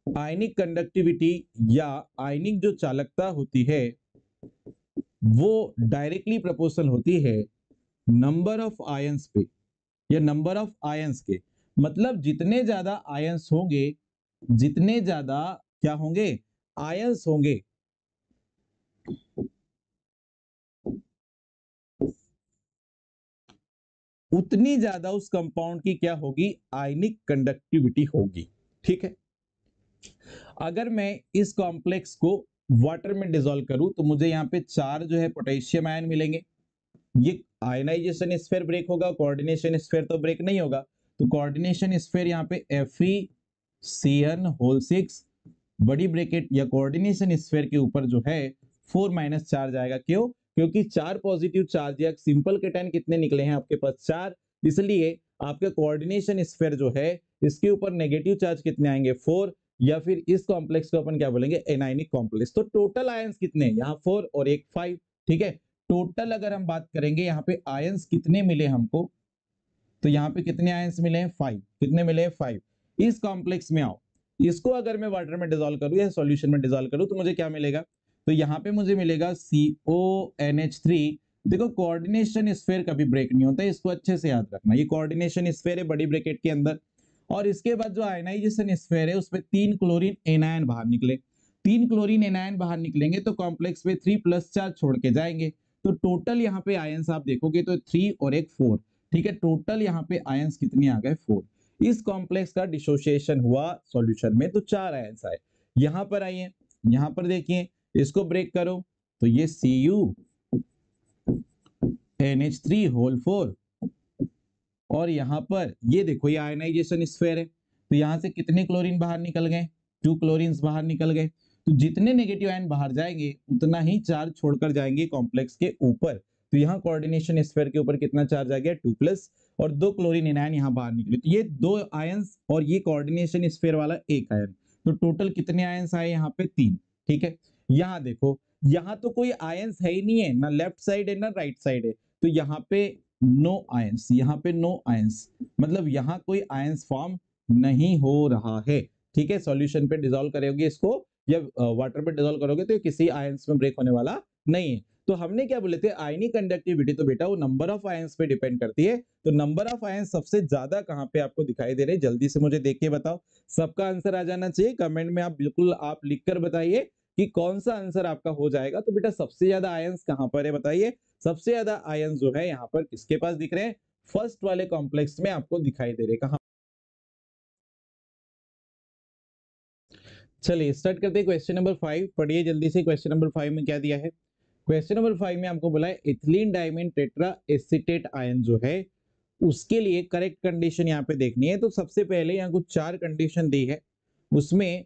आयनिक कंडक्टिविटी या आयनिक जो चालकता होती है वो डायरेक्टली प्रोपोर्शनल होती है नंबर ऑफ आयंस पे, या नंबर ऑफ आयंस के, मतलब जितने ज्यादा आयंस होंगे, जितने ज्यादा क्या होंगे, आयंस होंगे, उतनी ज्यादा उस कंपाउंड की क्या होगी, आयनिक कंडक्टिविटी होगी। ठीक है, अगर मैं इस कॉम्प्लेक्स को वाटर में डिसॉल्व करूं तो मुझे यहाँ पे 4 जो है पोटेशियम आयन मिलेंगे। ये आयनाइजेशन स्फीयर ब्रेक होगा, कोऑर्डिनेशन स्फीयर तो ब्रेक नहीं होगा, तो कोऑर्डिनेशन स्फीयर यहाँ पे FeCN6 बड़ी ब्रैकेट या कोऑर्डिनेशन स्फीयर के ऊपर जो है 4 - चार्ज आएगा। क्यों, क्योंकि 4 पॉजिटिव चार्ज या सिंपल केटायन कितने निकले हैं आपके पास, 4, इसलिए आपके कोऑर्डिनेशन स्फीयर जो है इसके ऊपर नेगेटिव चार्ज कितने आएंगे, 4, या फिर इस कॉम्प्लेक्स को अपन क्या बोलेंगे, एनायनिक कॉम्प्लेक्स। तो टोटल आयंस कितने, यहाँ 4 और एक 5। ठीक है, टोटल अगर हम बात करेंगे यहाँ पे आयंस कितने मिले हमको, तो यहाँ पे कितने आयंस मिले हैं, 5। कितने मिले हैं, 5। इस कॉम्प्लेक्स में आओ, इसको अगर मैं वाटर में डिसॉल्व करूं या सॉल्यूशन में डिसॉल्व करूं तो मुझे क्या मिलेगा, तो यहाँ पे मुझे मिलेगा CONH3। देखो कोऑर्डिनेशन स्फीयर कभी ब्रेक नहीं होता, इसको अच्छे से याद रखना, ये कोऑर्डिनेशन स्फीयर है बड़ी ब्रैकेट के अंदर, और इसके बाद जो आयनाइजेशन स्फीयर है उसमें 3 क्लोरीन एनायन बाहर निकले, 3 क्लोरीन एनायन बाहर निकलेंगे तो कॉम्प्लेक्स पे 3+ चार्ज छोड़ के जाएंगे, तो टोटल यहाँ पे आयंस आप देखोगे तो 3 और एक 4। ठीक है, टोटल यहाँ पे आयंस कितने आ गए, 4। इस कॉम्प्लेक्स का डिसोसिएशन हुआ सॉल्यूशन में तो 4 आयंस आए। यहां पर आइए, यहां पर देखिए, इसको ब्रेक करो तो ये CuNH3 और यहां पर ये देखो ये आयनाइजेशन स्फीयर है, तो यहां से कितने क्लोरीन बाहर निकल गए, 2 क्लोरीन बाहर निकल गए। तो जितने नेगेटिव आयन बाहर जाएंगे उतना ही चार्ज छोड़कर जाएंगे कॉम्प्लेक्स के ऊपर, तो यहाँ कोऑर्डिनेशन स्फीयर के ऊपर कितना चार्ज आ गया, 2+, और 2 क्लोरीन एनायन यहाँ बाहर निकले, तो ये 2 आयंस और ये कोऑर्डिनेशन स्फीयर वाला 1 आयन, तो टोटल कितने आयंस आए यहाँ पे, 3। ठीक है, यहाँ देखो, यहाँ तो कोई आयंस है ही नहीं है, ना लेफ्ट साइड है ना राइट साइड है, तो यहाँ पे नो आयंस, यहाँ पे नो आयंस, मतलब यहाँ कोई आयंस फॉर्म नहीं हो रहा है। ठीक है, सॉल्यूशन पे डिसॉल्व करोगे इसको या वाटर पे डिसॉल्व करोगे तो किसी आयंस में ब्रेक होने वाला नहीं है। तो हमने क्या बोले थे, आयनिक कंडक्टिविटी, तो बेटा वो नंबर ऑफ आयंस पे डिपेंड करती है। तो नंबर ऑफ आयंस सबसे ज्यादा कहां पे आपको दिखाई दे रहे हैं, जल्दी से मुझे देख के बताओ। सबका आंसर आ जाना चाहिए कमेंट में, आप बिल्कुल आप लिखकर बताइए कि कौन सा आंसर आपका हो जाएगा। तो बेटा सबसे ज्यादा आयंस कहां पर है बताइए, सबसे ज्यादा आयंस जो है यहाँ पर किसके पास दिख रहे हैं, फर्स्ट वाले कॉम्प्लेक्स में आपको दिखाई दे रहे। कहां, चलिए स्टार्ट करते हैं। क्वेश्चन नंबर 5 पढ़िए जल्दी से। क्वेश्चन नंबर 5 में क्या दिया है, क्वेश्चन नंबर 5 में आपको बोला है ethylene diamine tetra acetate ion जो है उसके लिए करेक्ट कंडीशन यहाँ पे देखनी है। तो सबसे पहले यहाँ कुछ 4 कंडीशन दी है, उसमें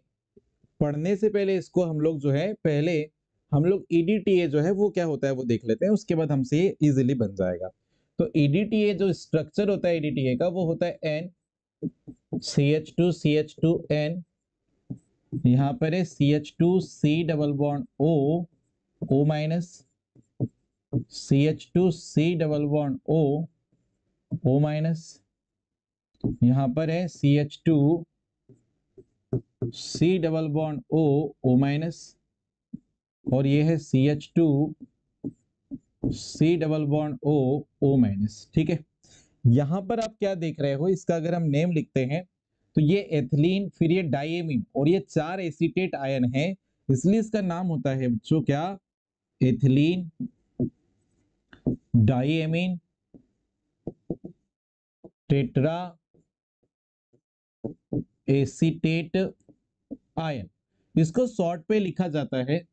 पढ़ने से पहले इसको हम लोग जो है पहले हम लोग ईडीटीए जो है वो क्या होता है वो देख लेते हैं, उसके बाद हमसे ये इजीली बन जाएगा। तो ईडीटीए जो स्ट्रक्चर होता है ईडीटीए का वो होता है एन CH2CH2N, यहाँ पर है CH2C double bond O minus, CH2C double bond O minus, यहाँ पर है CH2C double bond O minus, और ये है CH2C double bond O minus. ठीक है, यहां पर आप क्या देख रहे हो, इसका अगर हम नेम लिखते हैं तो ये एथिलीन, फिर ये डाइएमीन, और ये 4 एसीटेट आयन है, इसलिए इसका नाम होता है बच्चों क्या, ethylene diamine tetra acetate ion. इसको शॉर्ट पे लिखा जाता है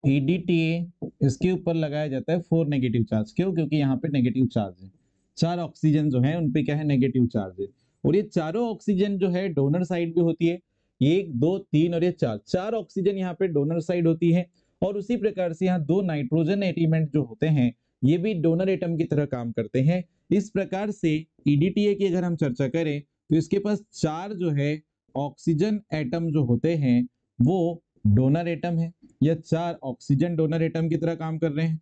EDTA, इसके ऊपर लगाया जाता है 4 नेगेटिव चार्ज। क्यों, क्योंकि यहाँ पे नेगेटिव चार्ज है, 4 ऑक्सीजन जो है उनपे क्या है, नेगेटिव चार्ज है। और ये चारों ऑक्सीजन जो है डोनर साइड भी होती है, 1 2 3 और ये 4 ऑक्सीजन यहाँ पे डोनर साइड होती है। और उसी प्रकार से यहाँ 2 नाइट्रोजन एलिमेंट जो होते हैं ये भी डोनर एटम की तरह काम करते हैं। इस प्रकार से EDTA की अगर हम चर्चा करें तो इसके पास 4 जो है ऑक्सीजन एटम जो होते हैं वो डोनर एटम है, या 4 ऑक्सीजन डोनर एटम की तरह काम कर रहे हैं।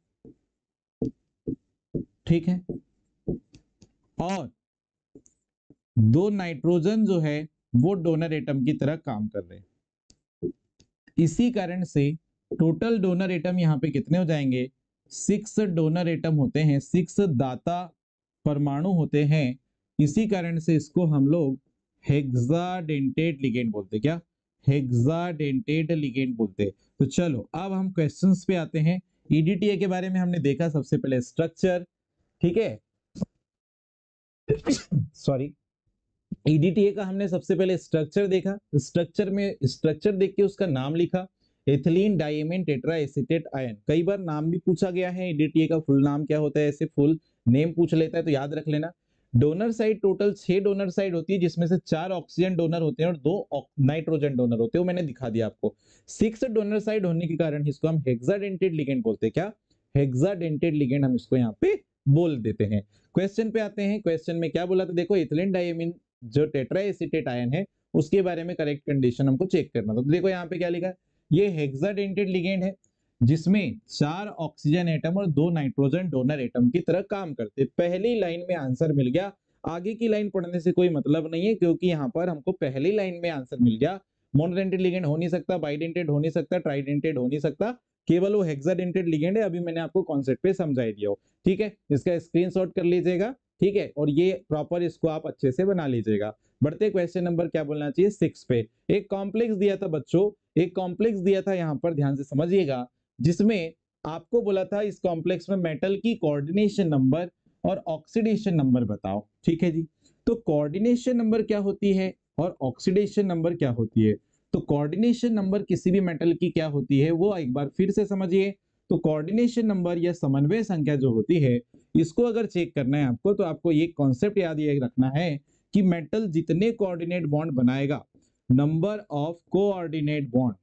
ठीक है, और 2 नाइट्रोजन जो है वो डोनर एटम की तरह काम कर रहे हैं। इसी कारण से टोटल डोनर एटम यहाँ पे कितने हो जाएंगे, 6 डोनर एटम होते हैं, 6 दाता परमाणु होते हैं। इसी कारण से इसको हम लोग हेक्साडेंटेट लिगेंड बोलते। क्या, हेक्साडेंटेट लिगेंड बोलते। तो चलो अब हम क्वेश्चंस पे आते हैं। ईडीटीए के बारे में हमने देखा सबसे पहले स्ट्रक्चर, ठीक है सॉरी, ईडीटीए का हमने सबसे पहले स्ट्रक्चर देखा, स्ट्रक्चर में स्ट्रक्चर देख के उसका नाम लिखा, ethylene diamine tetra acetate ion. कई बार नाम भी पूछा गया है, ईडीटीए का फुल नाम क्या होता है, ऐसे फुल नेम पूछ लेता है तो याद रख लेना। Donor side total 6 donor side होती है, जिसमें से 4 ऑक्सीजन डोनर होते हैं और 2 नाइट्रोजन डोनर होते हैं, वो मैंने दिखा दिया आपको। 6 डोनर साइड होने के कारण इसको हम हेक्साडेंटेट लिगेंड बोलते हैं। क्या, हेक्साडेंटेट लिगेंड हम इसको यहाँ पे बोल देते हैं। क्वेश्चन पे आते हैं, क्वेश्चन में क्या बोला था, देखो इथिलीन डाइएमीन जो टेट्रा एसीटेट आयन है उसके बारे में करेक्ट कंडीशन हमको चेक करना था। तो देखो यहाँ पे क्या लिखा है, ये हेक्साडेंटेट लिगेंड है जिसमें 4 ऑक्सीजन एटम और 2 नाइट्रोजन डोनर एटम की तरह काम करते। पहली लाइन में आंसर मिल गया, आगे की लाइन पढ़ने से कोई मतलब नहीं है क्योंकि यहाँ पर हमको पहली लाइन में आंसर मिल गया। मोनोडेंटेड लिगेंड हो नहीं सकता, बाइडेंटेड हो नहीं सकता, ट्राइडेंटेड हो नहीं सकता, केवल वो हेक्साडेंटेड लिगेंड है। अभी मैंने आपको कॉन्सेप्ट पे समझाई दिया हो, ठीक है, इसका स्क्रीनशॉट कर लीजिएगा, ठीक है, और ये प्रॉपर इसको आप अच्छे से बना लीजिएगा। बढ़ते क्वेश्चन नंबर क्या बोलना चाहिए 6 पे। एक कॉम्प्लेक्स दिया था बच्चों, एक कॉम्प्लेक्स दिया था, यहाँ पर ध्यान से समझिएगा, जिसमें आपको बोला था इस कॉम्प्लेक्स में मेटल की कोऑर्डिनेशन नंबर और ऑक्सीडेशन नंबर बताओ। ठीक है जी, तो कोऑर्डिनेशन नंबर क्या होती है और ऑक्सीडेशन नंबर क्या होती है। तो कोऑर्डिनेशन नंबर किसी भी मेटल की क्या होती है वो एक बार फिर से समझिए। तो कोऑर्डिनेशन नंबर या समन्वय संख्या जो होती है, इसको अगर चेक करना है आपको तो आपको ये कॉन्सेप्ट याद ये रखना है कि मेटल जितने कोऑर्डिनेट बॉन्ड बनाएगा, number of coordinate bond,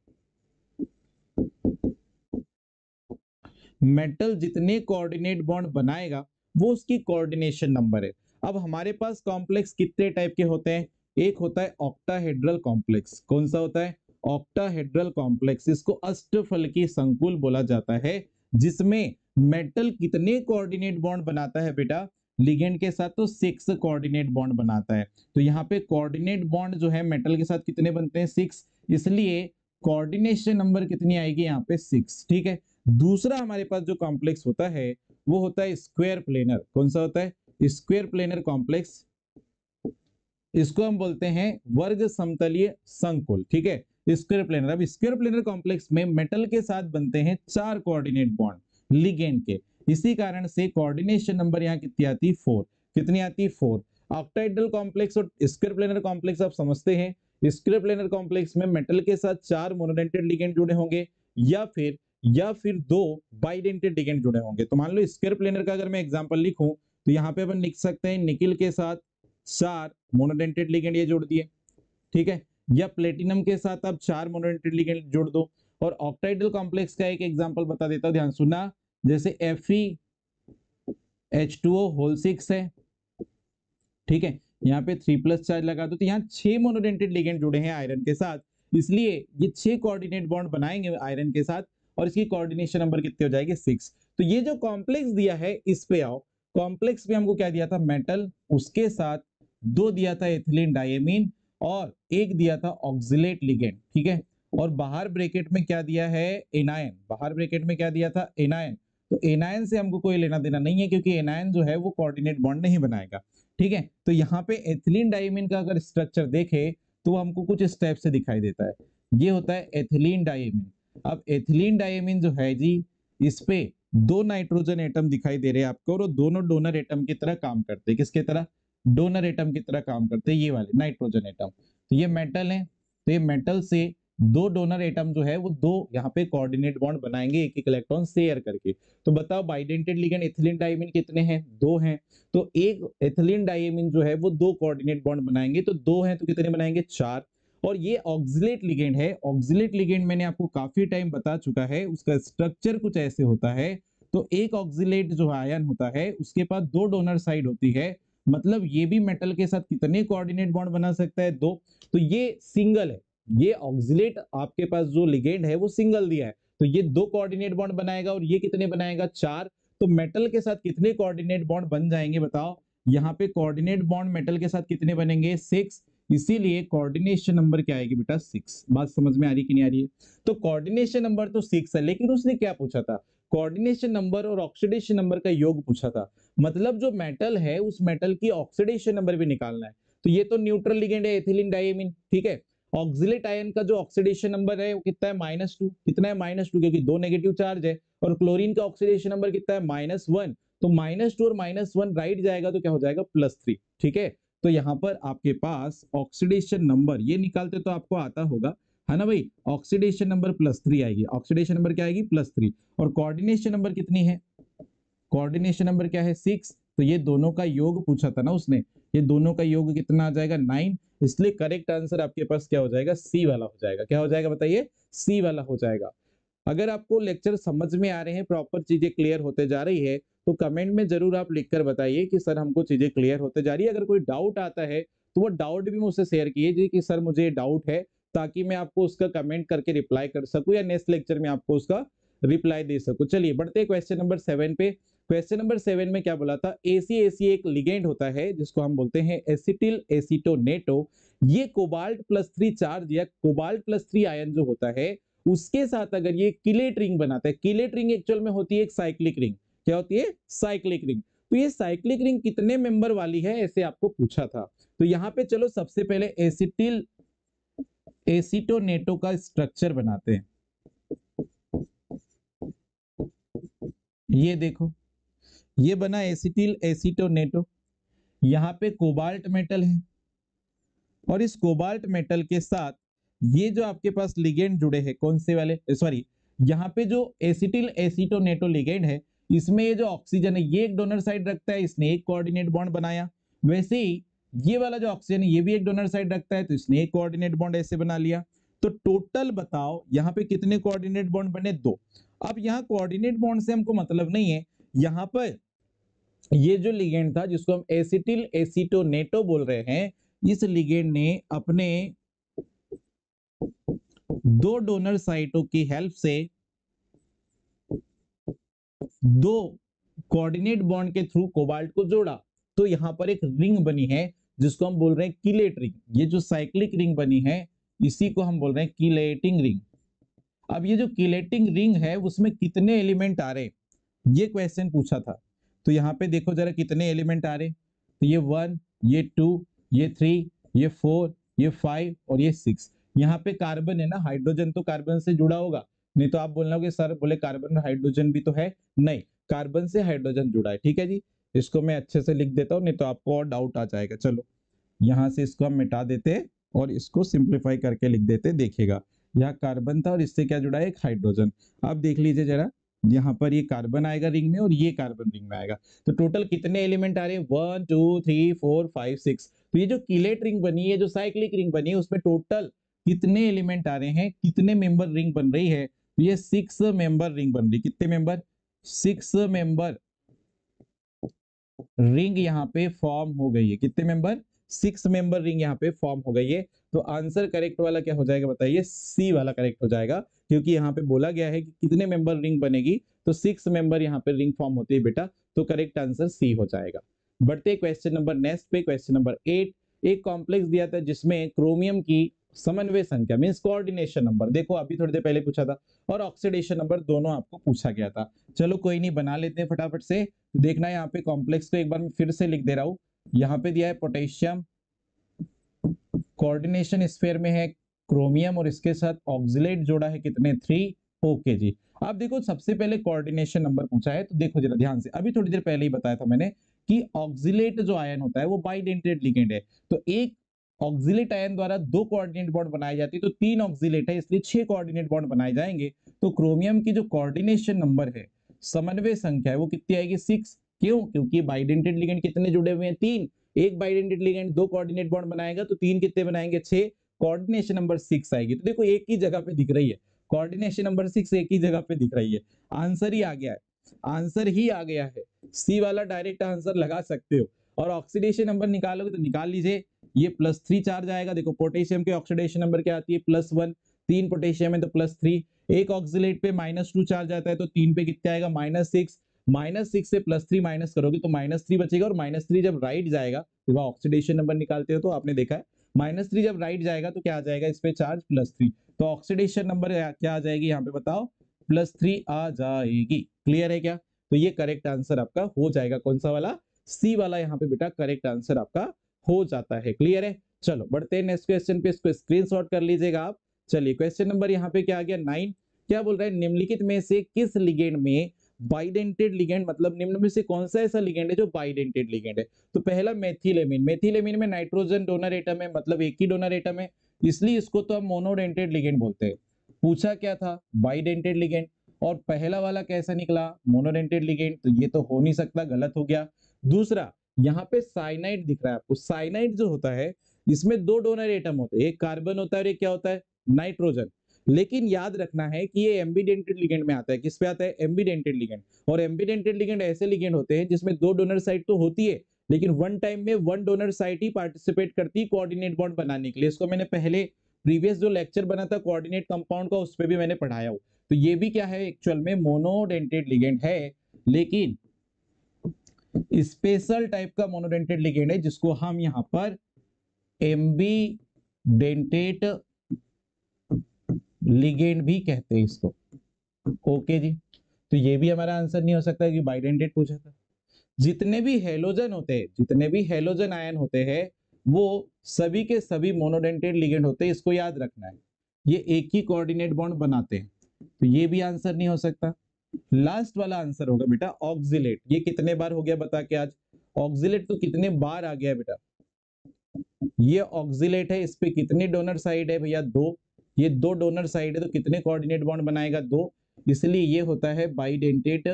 metal जितने कोऑर्डिनेट बॉन्ड बनाएगा वो उसकी कोऑर्डिनेशन नंबर है। अब हमारे पास कॉम्प्लेक्स कितने टाइप के होते हैं, एक होता है ऑक्टाहेड्रल कॉम्प्लेक्स। कौन सा होता है, ऑक्टाहेड्रल कॉम्प्लेक्स। इसको अष्टफलकी संकुल बोला जाता है, जिसमें मेटल कितने कोऑर्डिनेट बॉन्ड बनाता है बेटा लिगेंड के साथ? तो 6 कोऑर्डिनेट बॉन्ड बनाता है। तो यहाँ पे कोऑर्डिनेट बॉन्ड जो है मेटल के साथ कितने बनते हैं? 6, इसलिए कोऑर्डिनेशन नंबर कितनी आएगी यहाँ पे? 6। ठीक है। दूसरा हमारे पास जो कॉम्प्लेक्स होता है वो होता है स्क्वायर प्लेनर। कौन सा होता है? Square planar complex. इसको हम बोलते हैं वर्ग समतलीय संकुल। ठीक है, स्क्वायर प्लेनर। अब स्क्वायर प्लेनर कॉम्प्लेक्स में मेटल के साथ बनते हैं 4 कोऑर्डिनेट बॉन्ड लिगेंड के। इसी कारण से कोऑर्डिनेशन नंबर यहाँ कितनी आती है? 4। कितनी आती है? 4। ऑक्टाहेड्रल कॉम्प्लेक्स और स्क्वायर प्लेनर कॉम्प्लेक्स आप समझते हैं। स्क्वायर प्लेनर कॉम्प्लेक्स में मेटल के साथ 4 मोनोडेंटेड लिगेंड जुड़े होंगे या फिर 2 बाइडेंटेड लिगेंड जुड़े होंगे। तो मान लो स्क्वायर प्लेनर का अगर मैं एग्जांपल लिखूं तो यहाँ पे अपन लिख सकते हैं निकिल के साथ 4 मोनोडेंटेड लिगेंड ये जोड़ दिए। ठीक है, या प्लेटिनम के साथ आप 4 मोनोडेंटेड लिगेंड जोड़ दो। और ऑक्टाइडल कॉम्प्लेक्स का एक एग्जांपल बता देता हूं, ध्यान सुनना। जैसे FeH2O होल 6 है। ठीक है, यहाँ पे 3+ चार्ज लगा दो तो यहाँ 6 मोनोडेंटेड लिगेंड जुड़े हैं आयरन के साथ, इसलिए ये 6 कोऑर्डिनेट बॉन्ड बनाएंगे आयरन के साथ और इसकी कोऑर्डिनेशन नंबर कितनी हो जाएगी? 6। तो ये जो कॉम्प्लेक्स दिया है इस पे आओ। कॉम्प्लेक्स में हमको क्या दिया था? मेटल, उसके साथ 2 दिया था एथिलीन डायमीन और 1 दिया था ऑक्सिलेट लिगेंड। ठीक है, और बाहर ब्रैकेट में क्या दिया है? एनायन। बाहर ब्रैकेट में क्या दिया था? एनायन। तो एनायन से हमको कोई लेना देना नहीं है क्योंकि एनायन जो है वो कोऑर्डिनेट बॉन्ड नहीं बनाएगा। ठीक है, तो यहाँ पे एथिलीन डायमीन का अगर स्ट्रक्चर देखे तो हमको कुछ इस टाइप से दिखाई देता है। ये होता है एथिलीन डायमीन। अब एथिलीन डायमीन जो है जी, इस पे 2 नाइट्रोजन एटम दिखाई दे रहे हैं आपको और दोनों डोनर एटम की तरह काम करते हैं। किसके तरह? डोनर एटम की तरह काम करते हैं, ये वाले नाइट्रोजन एटम। तो ये मेटल है, तो ये मेटल से 2 डोनर एटम जो है वो 2 यहाँ पे कोऑर्डिनेट बॉन्ड बनाएंगे एक एक इलेक्ट्रॉन शेयर करके। तो बताओ बाइडेंटेड लिगेंड एथिलीन डायमीन कितने हैं? 2 हैं। तो एक एथिलीन डायमीन जो है वो 2 कोऑर्डिनेट बॉन्ड बनाएंगे, तो 2 हैं तो कितने बनाएंगे? 4। और ये ऑक्सिलेट लिगेंड है। ऑक्सिलेट लिगेंड मैंने आपको काफी टाइम बता चुका है, उसका स्ट्रक्चर कुछ ऐसे होता है। तो एक ऑक्सिलेट जो आयन होता है उसके पास 2 डोनर साइड होती है, मतलब ये भी मेटल के साथ कितने कोऑर्डिनेट बॉन्ड बना सकता है? 2। तो ये सिंगल है, ये ऑक्सिलेट आपके पास जो लिगेंड है वो सिंगल दिया है, तो ये 2 कोऑर्डिनेट बॉन्ड बनाएगा और ये कितने बनाएगा? 4। तो मेटल के साथ कितने कोऑर्डिनेट बॉन्ड बन जाएंगे बताओ? यहाँ पे कोऑर्डिनेट बॉन्ड मेटल के साथ कितने बनेंगे? 6। इसीलिए कोऑर्डिनेशन नंबर क्या आएगी बेटा? 6। बात समझ में आ रही कि नहीं आ रही है? तो कोऑर्डिनेशन नंबर तो 6 है, लेकिन उसने क्या पूछा था? कोऑर्डिनेशन नंबर और ऑक्सीडेशन नंबर का योग पूछा था। मतलब जो मेटल है उस मेटल की ऑक्सीडेशन नंबर भी निकालना है। तो ये तो न्यूट्रल लिगेंड है एथिलीन डायमीन। ठीक है, ऑक्सिलेट आयन का जो ऑक्सीडेशन नंबर है वो कितना है? -2। कितना है? -2, क्योंकि 2 नेगेटिव चार्ज है। और क्लोरीन का ऑक्सीडेशन नंबर कितना है? -1। तो -2 और -1 राइट जाएगा तो क्या हो जाएगा? +3। ठीक है, तो यहाँ पर आपके पास ऑक्सीडेशन नंबर ये निकालते तो आपको आता होगा, है ना भाई? ऑक्सीडेशन नंबर +3 आएगी। ऑक्सीडेशन नंबर क्या आएगी? +3। और कोऑर्डिनेशन नंबर कितनी है? कोऑर्डिनेशन नंबर क्या है? 6। तो ये दोनों का योग पूछा था ना उसने, ये दोनों का योग कितना आ जाएगा? 9। इसलिए करेक्ट आंसर आपके पास क्या हो जाएगा? सी वाला हो जाएगा। क्या हो जाएगा बताइए? सी वाला हो जाएगा। अगर आपको लेक्चर समझ में आ रहे हैं, प्रॉपर चीजें क्लियर होते जा रही है, तो कमेंट में जरूर आप लिखकर बताइए कि सर हमको चीजें क्लियर होते जा रही है। अगर कोई डाउट आता है तो वो डाउट भी मुझसे शेयर कीजिए कि सर मुझे डाउट है, ताकि मैं आपको उसका कमेंट करके रिप्लाई कर सकूं या नेक्स्ट लेक्चर में आपको उसका रिप्लाई दे सकूं। चलिए बढ़ते हैं क्वेश्चन नंबर 7 पे। क्वेश्चन नंबर 7 में क्या बोला था? एसी एक लिगेंड होता है जिसको हम बोलते हैं एसिटिल एसीटोनेटो। ये कोबाल्ट+3 चार्ज या कोबाल्ट+3 आयन जो होता है उसके साथ अगर ये किलेट रिंग बनाता है, किलेट रिंग एक्चुअल में होती है एक साइक्लिक रिंग। क्या होती है? Cyclic ring. तो ये साइक्लिक रिंग कितने मेंबर वाली है ऐसे आपको पूछा था। तो यहाँ पे चलो सबसे पहले एसिटिल एसीटोनेटो का स्ट्रक्चर बनाते हैं। ये देखो, ये बना एसिटिल एसीटोनेटो। यहाँ पे कोबाल्ट मेटल है और इस कोबाल्ट मेटल के साथ ये जो आपके पास लिगेंड जुड़े हैं, कौन से वाले? सॉरी, यहाँ पे जो एसिटिल एसीटोनेटो लिगेंड है इसमें ये जो ऑक्सीजन है ये एक डोनर साइड रखता है, इसने एक कोऑर्डिनेट बॉन्ड बनाया। वैसे ही ये वाला जो ऑक्सीजन है ये भी एक डोनर साइड रखता है, तो इसने एक कोऑर्डिनेट बॉन्ड ऐसे बना लिया। तो टोटल बताओ यहाँ पे कितने कोऑर्डिनेट बॉन्ड बने? 2। अब यहाँ कोऑर्डिनेट बॉन्ड से हमको मतलब नहीं है, यहाँ पर ये जो लिगेंड था जिसको हम एसिटिल एसीटोनेटो बोल रहे हैं, इस लिगेंड ने अपने 2 डोनर साइटों की हेल्प से दो कोऑर्डिनेट बॉन्ड के थ्रू कोबाल्ट को जोड़ा, तो यहां पर एक रिंग बनी है जिसको हम बोल रहे हैं कीलेट रिंग। ये जो साइक्लिक रिंग बनी है इसी को हम बोल रहे हैं कीलेटिंग रिंग। अब ये जो कीलेटिंग रिंग है उसमें कितने एलिमेंट आ रहे हैं, ये क्वेश्चन पूछा था। तो यहाँ पे देखो जरा कितने एलिमेंट आ रहे हैं, तो ये 1, ये 2, ये 3, ये 4, ये 5 और ये 6। यहाँ पे कार्बन है ना, हाइड्रोजन तो कार्बन से जुड़ा होगा, नहीं तो आप बोलना कि सर बोले कार्बन और हाइड्रोजन भी तो है, नहीं, कार्बन से हाइड्रोजन जुड़ा है। ठीक है जी, इसको मैं अच्छे से लिख देता हूँ, नहीं तो आपको और डाउट आ जाएगा। चलो यहां से इसको हम मिटा देते और इसको सिंप्लीफाई करके लिख देते, देखिएगा यहाँ कार्बन था और इससे क्या जुड़ा है, एक हाइड्रोजन। अब देख लीजिए जरा, यहाँ पर ये कार्बन आएगा रिंग में और ये कार्बन रिंग में आएगा, तो टोटल कितने एलिमेंट आ रहे हैं, 1 2 3 4 5 6। तो ये जो कीलेट रिंग बनी है, जो साइक्लिक रिंग बनी है, उसमें टोटल कितने एलिमेंट आ रहे हैं, कितने मेंबर रिंग बन रही है, तो ये 6 मेंबर रिंग बन रही। कितने मेंबर, 6 मेंबर रिंग यहाँ पे फॉर्म हो गई है। कितने मेंबर, 6 मेंबर रिंग यहाँ पे फॉर्म हो गई है। तो आंसर करेक्ट वाला क्या हो जाएगा बताइए, सी वाला करेक्ट हो जाएगा, क्योंकि यहाँ पे बोला गया है कि कितने मेंबर रिंग बनेगी, तो 6 मेंबर यहाँ पे रिंग फॉर्म होती है बेटा, तो करेक्ट आंसर सी हो जाएगा। बढ़ते क्वेश्चन नंबर नेक्स्ट पे, क्वेश्चन नंबर 8। एक कॉम्प्लेक्स दिया था जिसमें क्रोमियम की समन्वय संख्या मींस कोऑर्डिनेशन नंबर, देखो अभी थोड़ी देर पहले पूछा था, और ऑक्सीडेशन नंबर दोनों आपको पूछा गया था। चलो कोई नहीं, बना लेते हैं फटाफट से। देखना यहाँ पे कॉम्प्लेक्स को एक बार मैं फिर से लिख दे रहा हूं। यहाँ पे दिया है पोटेशियम, कोऑर्डिनेशन स्फीयर में है क्रोमियम, और इसके साथ ऑक्सिलेट जोड़ा है कितने, 3। ओके जी। अब देखो सबसे पहले कोऑर्डिनेशन नंबर पूछा है, तो देखो जरा ध्यान से, अभी थोड़ी देर पहले ही बताया था मैंने कि ऑक्सिलेट जो आयन होता है वो बाइडेंटेड लिगेंड है। तो एक ऑक्सिलेट आयन द्वारा 2 कोऑर्डिनेट बॉन्ड बनाए जाते हैं, तो 3 ऑक्सिलेट है इसलिए 6 कोऑर्डिनेट बॉन्ड बनाए जाएंगे। तो क्रोमियम की जो कोऑर्डिनेशन नंबर है, समन्वय संख्या है, वो कितनी आएगी, 6। क्यों, क्योंकि बाइडेंटेड लिगेंड कितने जुड़े हुए हैं, 3। एक बाइडेंटेड लिगेंड 2 कोऑर्डिनेट बॉन्ड बनाएगा तो 3 कितने बनाएंगे, 6। कोऑर्डिनेशन नंबर 6 आएगी। तो देखो एक ही जगह पे दिख रही है, कोऑर्डिनेशन नंबर 6 एक ही जगह पे दिख रही है। आंसर ही आ गया है, आंसर ही आ गया है, सी वाला डायरेक्ट आंसर लगा सकते हो। और ऑक्सीडेशन नंबर निकालोगे तो निकाल लीजिए, ये +3 चार्ज आएगा। देखो पोटेशियम के ऑक्सीडेशन नंबर क्या आती है, +1। 3 पोटेशियम है तो +3। एक ऑक्सिलेट पे -2 चार्ज आता है तो 3 पे कितना आएगा, -6। -6 से +3 माइनस करोगे तो -3 बचेगा, और -3 जब राइट जाएगा, तो ऑक्सीडेशन नंबर निकालते हो तो आपने देखा है -3 जब राइट जाएगा तो क्या आ जाएगा, इस पे चार्ज +3। तो ऑक्सीडेशन नंबर क्या आ जाएगी यहाँ पे बताओ, +3 आ जाएगी। क्लियर है क्या, तो ये करेक्ट आंसर आपका हो जाएगा, कौन सा वाला, सी वाला यहाँ पे बेटा करेक्ट आंसर आपका हो जाता है। क्लियर है, चलो बढ़ते हैं नेक्स्ट क्वेश्चन पे, इसको स्क्रीनशॉट कर लीजिएगा आप। चलिए क्वेश्चन नंबर यहाँ पे क्या आ गया, 9। क्या बोल रहा है, निम्नलिखित में से किस लिगेंड में बाइडेंटेड लिगेंड, मतलब निम्न में से कौन सा ऐसा लिगेंड है जो बाइडेंटेड लिगेंड है। तो पहला मेथिलेमिन, मेथिलेमिन में नाइट्रोजन डोनर एटम है, मतलब एक ही डोनर एटम है, इसलिए इसको तो हम मोनोडेंटेड लिगेंड बोलते हैं। पूछा क्या था, बाइडेंटेड लिगेंड, और पहला वाला कैसा निकला, मोनोडेंटेड लिगेंड, तो ये तो हो नहीं सकता, गलत हो गया। दूसरा, यहाँ पे साइनाइड दिख रहा है आपको, साइनाइड जो होता है इसमें 2 डोनर एटम होते हैं, एक कार्बन होता है और एक क्या होता है, नाइट्रोजन। लेकिन याद रखना है कि ये एम्बीडेंटेड लिगेंड में आता है, किस पे आता है, एम्बीडेंटेड लिगेंड। और एम्बीडेंटेड लिगेंड ऐसे लिगेंड होते हैं जिसमें 2 डोनर साइट तो होती है, लेकिन वन टाइम में 1 डोनर साइट ही पार्टिसिपेट करती है कोऑर्डिनेट बॉन्ड बनाने के लिए। इसको मैंने पहले प्रीवियस जो लेक्चर बना था कोऑर्डिनेट कंपाउंड का, उस पर भी मैंने पढ़ाया हूं। तो ये भी क्या है, एक्चुअल में मोनोडेंटेड लिगेंड है, लेकिन स्पेशल टाइप का मोनोडेंटेड लिगेंड है, जिसको हम यहां पर एम्बीडेंटेड लिगेंड भी कहते हैं इसको। ओके जी, तो ये भी हमारा आंसर नहीं हो सकता कि बाइडेंटेड पूछा था। जितने भी हेलोजन होते हैं, जितने भी हेलोजन आयन होते हैं, वो सभी के सभी मोनोडेंटेड लिगेंड होते हैं, इसको याद रखना है। ये एक ही कोऑर्डिनेट बॉन्ड बनाते हैं, तो ये भी आंसर नहीं हो सकता। लास्ट वाला आंसर होगा बेटा ऑक्सिलेट। ये कितने बार हो गया बता के आज, ऑक्सिलेट तो कितने बार आ गया बेटा, ये ऑक्सिलेट है, इस पे कितने डोनर साइड है भैया, 2। ये 2 डोनर साइड है तो कितने कोऑर्डिनेट बॉन्ड बनाएगा, 2, इसलिए ये होता है बाइडेंटेड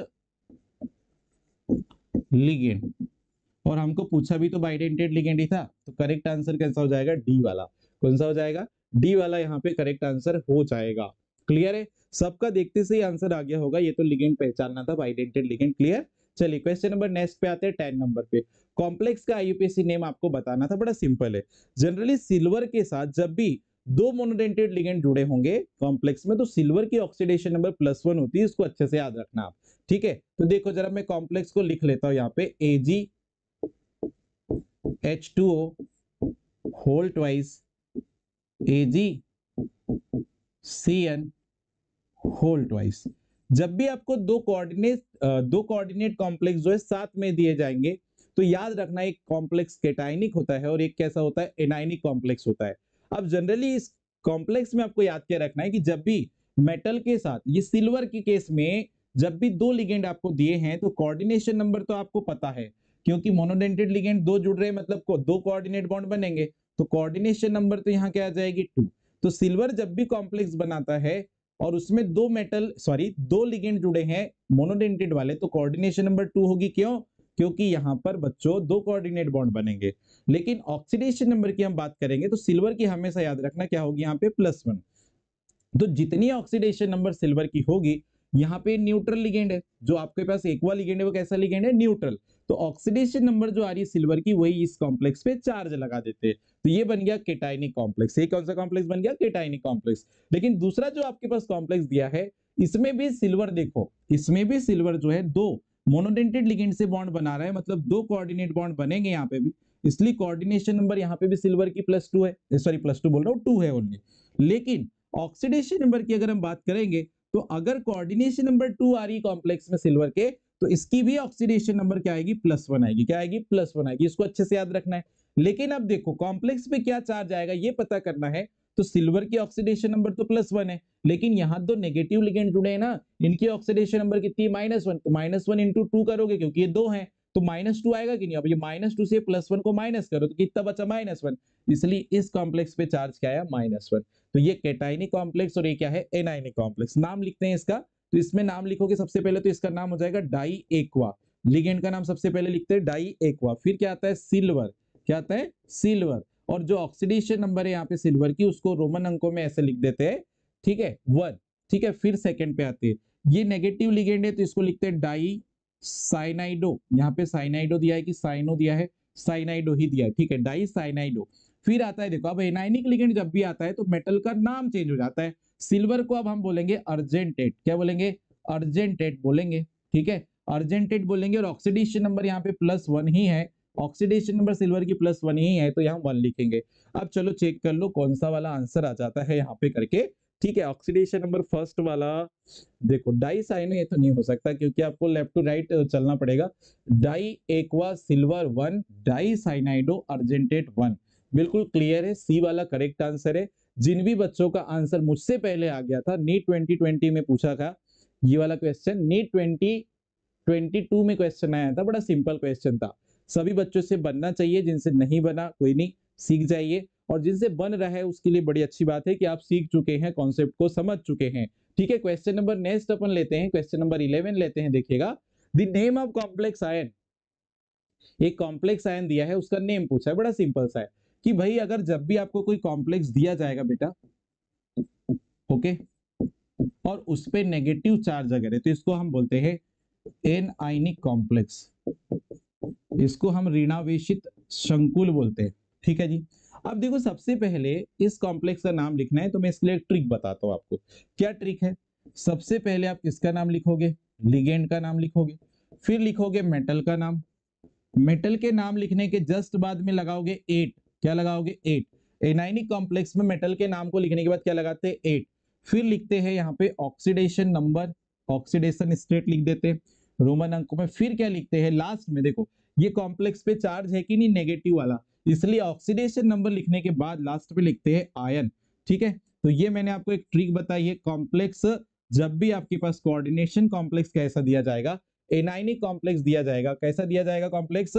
लिगेंड। और हमको पूछा भी तो बाइडेंटेड लिगेंड ही था, तो करेक्ट आंसर कैसा हो जाएगा, डी वाला। कौन सा हो जाएगा, डी वाला यहाँ पे करेक्ट आंसर हो जाएगा। क्लियर है, सबका देखते से ही आंसर आ गया होगा, ये तो लिगेंड पहचानना था, बाइडेंटेड लिगेंड। क्लियर, चलिए क्वेश्चन नंबर नेक्स्ट पे आते हैं, 10 नंबर पे। कॉम्प्लेक्स का आईयूपीएसी नेम आपको बताना था, बड़ा सिंपल है। जनरली सिल्वर के साथ जब भी दो मोनोडेंटेड लिगेंड जुड़े होंगे कॉम्प्लेक्स में तो सिल्वर की ऑक्सीडेशन नंबर +1 होती है, इसको अच्छे से याद रखना आप। ठीक है, तो देखो जरा मैं कॉम्प्लेक्स को लिख लेता हूं यहाँ पे AgH2O whole twice AgCN whole twice. जब भी आपको दो कोऑर्डिनेट कॉम्प्लेक्स जो है साथ में दिए जाएंगे तो याद रखना एक कॉम्प्लेक्स केटाइनिक होता है और एक कैसा होता है, एनाइनिक कॉम्प्लेक्स होता है। अब जनरली इस कॉम्प्लेक्स में आपको याद क्या रखना है कि जब भी मेटल के साथ, ये सिल्वर के केस में जब भी दो लिगेंड आपको दिए हैं तो कोऑर्डिनेशन नंबर तो आपको पता है, क्योंकि मोनोडेंटेड लिगेंड दो जुड़ रहे हैं मतलब दो कोऑर्डिनेट बॉन्ड बनेंगे, तो कोऑर्डिनेशन नंबर तो यहाँ क्या आ जाएगी 2। तो सिल्वर जब भी कॉम्प्लेक्स बनाता है और उसमें दो लिगेंड जुड़े हैं मोनोडेंटेड वाले, तो कोऑर्डिनेशन नंबर 2 होगी। क्यों? क्योंकि यहां पर बच्चों दो कोऑर्डिनेट बॉन्ड बनेंगे। लेकिन ऑक्सीडेशन नंबर की हम बात करेंगे तो सिल्वर की हमेशा याद रखना क्या होगी यहाँ पे +1। तो जितनी ऑक्सीडेशन नंबर सिल्वर की होगी, यहाँ पे न्यूट्रल लिगेंड है, जो आपके पास एक्वा लिगेंड है वो कैसा लिगेंड है, न्यूट्रल। तो ऑक्सीडेशन नंबर जो आ रही है सिल्वर की वही इस कॉम्प्लेक्स पे चार्ज लगा देते हैं, तो ये बन गया केटाइनिक कॉम्प्लेक्स। ये कौन सा कॉम्प्लेक्स बन गया, केटाइनिक कॉम्प्लेक्स। लेकिन दूसरा जो आपके पास कॉम्प्लेक्स दिया है इसमें भी सिल्वर, देखो इसमें भी सिल्वर जो है दो मोनोडेंटेड लिगेंड से बॉन्ड बना रहा है, मतलब दो कोऑर्डिनेट बॉन्ड बनेंगे यहाँ पे भी, इसलिए कोऑर्डिनेशन नंबर यहाँ पे भी सिल्वर की +2 है, सॉरी +2 बोल रहा हूँ, 2 है ओनली। लेकिन ऑक्सीडेशन नंबर की अगर हम बात करेंगे तो अगर कोऑर्डिनेशन नंबर 2 आ रही कॉम्प्लेक्स में सिल्वर के, तो इसकी भी ऑक्सीडेशन नंबर क्या आएगी, +1 आएगी। क्या आएगी, +1 आएगी। इसको अच्छे से याद रखना है। लेकिन अब देखो कॉम्प्लेक्स पे क्या चार्ज आएगा ये पता करना है, तो सिल्वर की ऑक्सीडेशन नंबर तो +1 है, लेकिन यहाँ दो नेगेटिव लिगेंड जुड़े हैं ना, इनकी ऑक्सीडेशन नंबर कितनी है, -1। तो -1 इंटू 2 करोगे क्योंकि ये दो हैं, तो -2 आएगा कि नहीं। अब ये -2 से +1 को माइनस करो तो कितना बचा, -1। इसलिए इस कॉम्प्लेक्स पे चार्ज क्या आया, -1। तो ये केटाइनिक कॉम्प्लेक्स और ये क्या है, एनाइनिक कॉम्प्लेक्स। नाम लिखते हैं इसका, तो इसमें नाम लिखोगे सबसे पहले तो इसका नाम हो जाएगा डाई एक्वा। लिगेंड का नाम सबसे पहले लिखते हैं डाई एक्वा, फिर क्या आता है, सिल्वर। क्या आता है, सिल्वर। और जो ऑक्सीडेशन नंबर है यहाँ पे सिल्वर की, उसको रोमन अंकों में ऐसे लिख देते हैं, ठीक है, 1। ठीक है, फिर सेकंड पे आते हैं, ये नेगेटिव लिगेंड है तो इसको लिखते हैं डाई साइनाइडो। यहाँ पे साइनाइडो दिया है कि साइनो दिया है, साइनाइडो ही दिया है, ठीक है, डाई साइनाइडो। फिर आता है देखो, अब एनाइनिक लिगेंड जब भी आता है तो मेटल का नाम चेंज हो जाता है। सिल्वर को अब हम बोलेंगे अर्जेंटेट। क्या बोलेंगे, अर्जेंटेट बोलेंगे, ठीक है, अर्जेंटेट बोलेंगे। और ऑक्सीडेशन नंबर यहाँ पे +1 ही है, ऑक्सीडेशन नंबर सिल्वर की +1 ही है, तो यहाँ 1 लिखेंगे। अब चलो चेक कर लो कौन सा वाला आंसर आ जाता है यहाँ पे करके। ठीक है, ऑक्सीडेशन नंबर फर्स्ट वाला देखो, डाई साइनो ये तो नहीं हो सकता क्योंकि आपको लेफ्ट टू राइट चलना पड़ेगा। Di aqua silver 1, di cyanido argentate 1। बिल्कुल क्लियर है, सी वाला करेक्ट आंसर है। जिन भी बच्चों का आंसर मुझसे पहले आ गया था, नीट 2020 में पूछा था ये वाला क्वेश्चन, नीट 2022 में क्वेश्चन आया था, बड़ा सिंपल क्वेश्चन था। सभी बच्चों से बनना चाहिए, जिनसे नहीं बना कोई नहीं, सीख जाइए। और जिनसे बन रहा है उसके लिए बड़ी अच्छी बात है कि आप सीख चुके हैं, कॉन्सेप्ट को समझ चुके हैं। ठीक है, क्वेश्चन नंबर नेक्स्ट अपन लेते हैं, क्वेश्चन नंबर 11 लेते हैं। देखिएगा, the name of complex ion, एक कॉम्प्लेक्स आयन दिया है, उसका नेम पूछा है, बड़ा सिंपल सा है कि भाई अगर जब भी आपको कोई कॉम्प्लेक्स दिया जाएगा बेटा, ओके, और उस पे नेगेटिव चार्ज अगर है तो इसको हम बोलते हैं एनआयनिक कॉम्प्लेक्स, इसको हम ऋणावेशित शंकुल बोलते हैं। ठीक है जी। अब देखो सबसे पहले इस कॉम्प्लेक्स का नाम लिखना है, तो मैं इसके लिए एक ट्रिक बताता हूं आपको। क्या ट्रिक है, सबसे पहले आप किसका नाम लिखोगे, लिगेंड का नाम लिखोगे, फिर लिखोगे मेटल का नाम, मेटल के नाम लिखने के जस्ट बाद में लगाओगे 8। क्या लगाओगे, 8। एनाइनिक कॉम्प्लेक्स में मेटल के नाम को लिखने के बाद क्या लगाते हैं, 8। फिर लिखते हैं यहाँ पे ऑक्सीडेशन नंबर, ऑक्सीडेशन स्टेट लिख देते हैं रोमन अंकों में। फिर क्या लिखते हैं लास्ट में, देखो ये कॉम्प्लेक्स पे चार्ज है कि नहीं, नेगेटिव वाला, इसलिए ऑक्सीडेशन नंबर लिखने के बाद लास्ट पे लिखते हैं आयन। ठीक है, तो ये मैंने आपको एक ट्रिक बताई है। कॉम्प्लेक्स जब भी आपके पास कोऑर्डिनेशन कॉम्प्लेक्स कैसा दिया जाएगा, एनाइनिक कॉम्प्लेक्स दिया जाएगा, कैसा दिया जाएगा कॉम्प्लेक्स,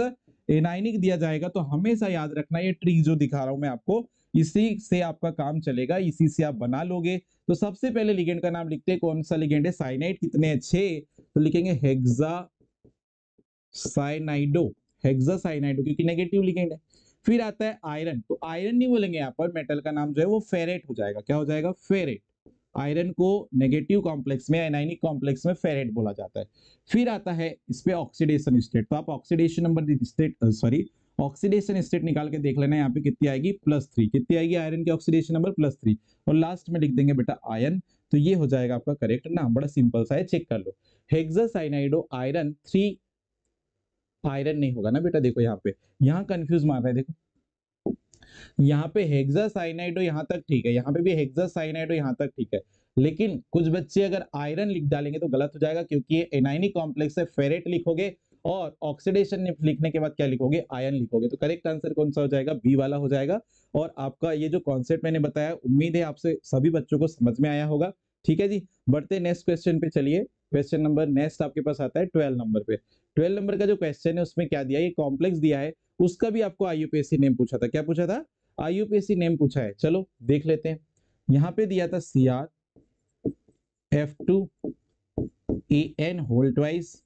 एनाइनिक दिया जाएगा, तो हमेशा याद रखना ये ट्रिक जो दिखा रहा हूं मैं आपको, इसी से आपका काम चलेगा, इसी से आप बना लोगे। तो सबसे पहले लिगेंड का नाम लिखते हैं, कौन सा लिगेंड है, साइनाइड, कितने हैं 6, तो लिखेंगे हेक्सा साइनाइडो, हेक्सा साइनाइडो क्योंकि नेगेटिव लिगेंड है। फिर आता है आयरन, तो आयरन नहीं बोलेंगे यहाँ पर, मेटल का नाम जो है वो फेरेट हो जाएगा। क्या हो जाएगा, फेरेट। आयरन को नेगेटिव कॉम्प्लेक्स में, एनाइनिक कॉम्प्लेक्स में फेरेट बोला जाता है। फिर आता है इस पे ऑक्सीडेशन स्टेट, तो आप oxidation number state, sorry oxidation state निकाल के देख लेना, यहाँ पे कितनी आएगी +3, कितनी आएगी आयरन की ऑक्सीडेशन नंबर +3, और लास्ट में लिख देंगे बेटा आयन। तो ये हो जाएगा आपका करेक्ट नाम, बड़ा सिंपल सा है, चेक कर लो। हेक्सासाइनाइडो आयरन 3, आयरन नहीं होगा ना बेटा, देखो यहाँ पे, यहाँ कंफ्यूज मार रहा है, देखो यहाँ पे हेक्सासाइनाइडो यहाँ तक ठीक है, यहाँ पे भी हेक्सासाइनाइडो यहाँ तक ठीक है, लेकिन कुछ बच्चे अगर आयरन लिख डालेंगे तो गलत हो जाएगा, क्योंकि ये एनायनिक कॉम्प्लेक्स है, फेरेट लिखोगे और ऑक्सीडेशन लिखने के बाद क्या लिखोगे, आयन लिखोगे। तो करेक्ट आंसर कौन सा हो जाएगा, बी वाला हो जाएगा। और आपका ये जो कॉन्सेप्ट मैंने बताया, उम्मीद है आपसे सभी बच्चों को समझ में आया होगा। ठीक है जी, बढ़ते नेक्स्ट क्वेश्चन पे चलिए। क्वेश्चन नंबर नेक्स्ट आपके पास आता है 12 नंबर पे। 12 नंबर का जो क्वेश्चन है उसमें क्या दिया, ये कॉम्प्लेक्स दिया है, उसका भी आपको आईयूपीएससी नेम पूछा था। क्या पूछा था, आईयूपीएससी नेम पूछा है, चलो देख लेते हैं। यहाँ पे दिया था CrF2En होल ट्वाइस,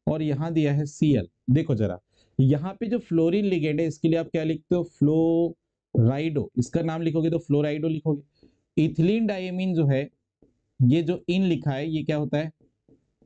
और यहाँ दिया है Cl। देखो जरा, यहाँ पे जो फ्लोरीन लिगेंड है इसके लिए आप क्या लिखते हो, फ्लोराइडो, इसका नाम लिखोगे तो फ्लोराइडो लिखोगे। इथिलीन डाइएमीन जो है, ये जो इन लिखा है ये क्या होता है,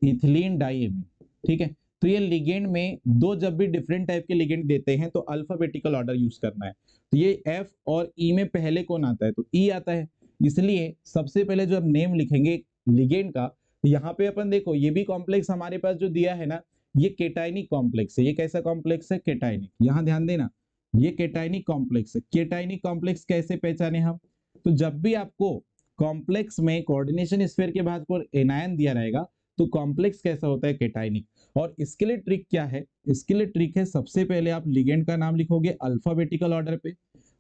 इथिलीन डाइएमीन। ठीक है, तो ये लिगेंड में दो, जब भी डिफरेंट टाइप के लिगेंड देते हैं तो अल्फाबेटिकल ऑर्डर यूज करना है। तो ये एफ और ई में पहले कौन आता है, तो ई आता है, इसलिए सबसे पहले जो हम नेम लिखेंगे लिगेंड का, तो यहाँ पे अपन देखो ये भी कॉम्प्लेक्स हमारे पास जो दिया है ना, ये केटाइनिक कॉम्प्लेक्स है। ये कैसा कॉम्प्लेक्स है, केटाइनिक, यहाँ ध्यान देना, ये केटाइनिक कॉम्प्लेक्स है। केटाइनिक कॉम्प्लेक्स कैसे पहचाने हम, तो जब भी आपको कॉम्प्लेक्स में कोऑर्डिनेशन स्फीयर के बाद को एनायन दिया रहेगा तो कॉम्प्लेक्स कैसा होता है, केटाइनिक। और इसके लिए ट्रिक क्या है, इसके लिए ट्रिक है, सबसे पहले आप लिगेंड का नाम लिखोगे अल्फाबेटिकल ऑर्डर पे,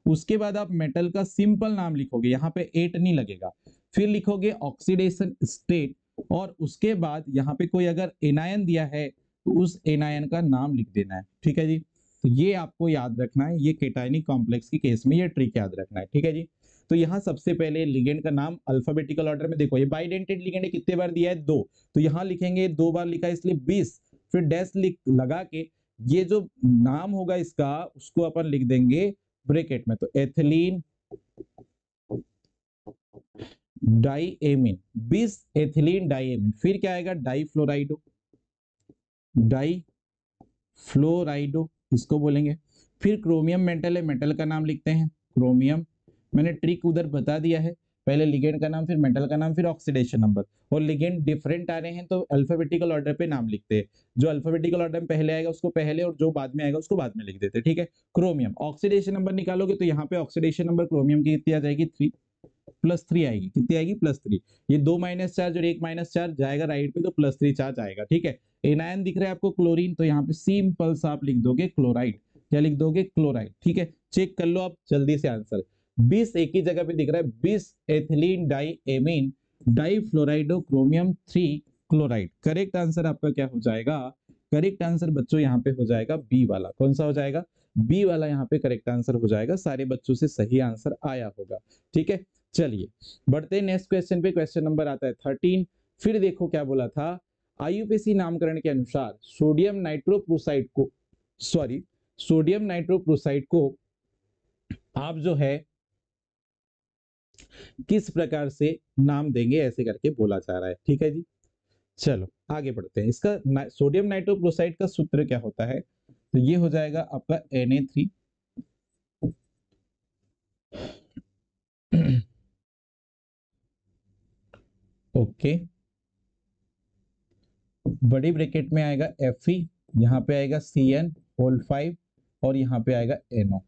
उसके बाद आप मेटल का सिंपल नाम लिखोगे, यहाँ पे 8 नहीं लगेगा, फिर लिखोगे ऑक्सीडेशन स्टेट, और उसके बाद यहाँ पे कोई अगर एनायन दिया है तो उस एनायन का नाम लिख देना है। ठीक है जी, तो ये आपको याद रखना है, ये केटाइनिक कॉम्प्लेक्स की केस में ये ट्रिक याद रखना है। ठीक है जी, तो यहाँ सबसे पहले लिगेंड का नाम अल्फाबेटिकल ऑर्डर में, देखो ये बाइडेंटेड लिगेंड है, कितने बार दिया है, 2, तो यहाँ लिखेंगे 2 बार लिखा है इसलिए 20, फिर डैश लगा के ये जो नाम होगा इसका उसको अपन लिख देंगे ब्रैकेट में, तो एथिलीन डाइएमीन, 20 एथिलीन डाइएमीन, फिर क्या आएगा, डाइफ्लोराइडो, डाइफ्लोराइडो इसको बोलेंगे। फिर क्रोमियम मेटल है, मेटल का नाम लिखते हैं क्रोमियम, मैंने ट्रिक उधर बता दिया है, पहले लिगेंड का नाम, फिर मेटल का नाम, फिर ऑक्सीडेशन नंबर। और लिगेंड डिफरेंट आ रहे हैं तो अल्फाबेटिकल ऑर्डर पे नाम लिखते हैं, जो अल्फाबेटिकल ऑर्डर में पहले आएगा उसको पहले, और जो बाद में आएगा उसको बाद में लिख देते हैं। ठीक है, क्रोमियम ऑक्सीडेशन नंबर निकालोगे तो यहाँ पे ऑक्सीडेशन नंबर क्रोमियम की कितनी आ जाएगी, 3 +3 आएगी, कितनी आएगी, +3। ये 2 माइनस चार्ज और 1 माइनस चार्ज जाएगा राइट पे, तो +3 चार्ज आएगा। ठीक है, एनायन दिख रहा है आपको क्लोरीन, तो यहाँ पे सिंपल सा आप लिख दोगे क्लोराइड, क्या लिख दोगे, क्लोराइड। ठीक है, चेक कर लो आप जल्दी से आंसर, 20 एक ही जगह पे दिख रहा है, 20 ethylene diamine difluorido chromium 3 chloride. Correct answer आपका क्या हो जाएगा, करेक्ट आंसर बच्चों यहाँ पे हो जाएगा बी वाला। कौन सा हो जाएगा, बी वाला यहाँ पे करेक्ट आंसर हो जाएगा। सारे बच्चों से सही आंसर आया होगा। ठीक है, चलिए बढ़ते हैं नेक्स्ट क्वेश्चन पे। क्वेश्चन नंबर आता है 13। फिर देखो क्या बोला था, आईयूपीएसी नामकरण के अनुसार सोडियम नाइट्रोक्लोराइड को, सॉरी सोडियम नाइट्रोक्लोराइड को आप जो है किस प्रकार से नाम देंगे, ऐसे करके बोला जा रहा है। ठीक है जी, चलो आगे बढ़ते हैं। इसका सोडियम नाइट्रोक्लोराइड का सूत्र क्या होता है, तो ये हो जाएगा आपका Na3 ओके, बड़ी ब्रैकेट में आएगा Fe, यहाँ पे आएगा Cn होल 5, और यहाँ पे आएगा NO।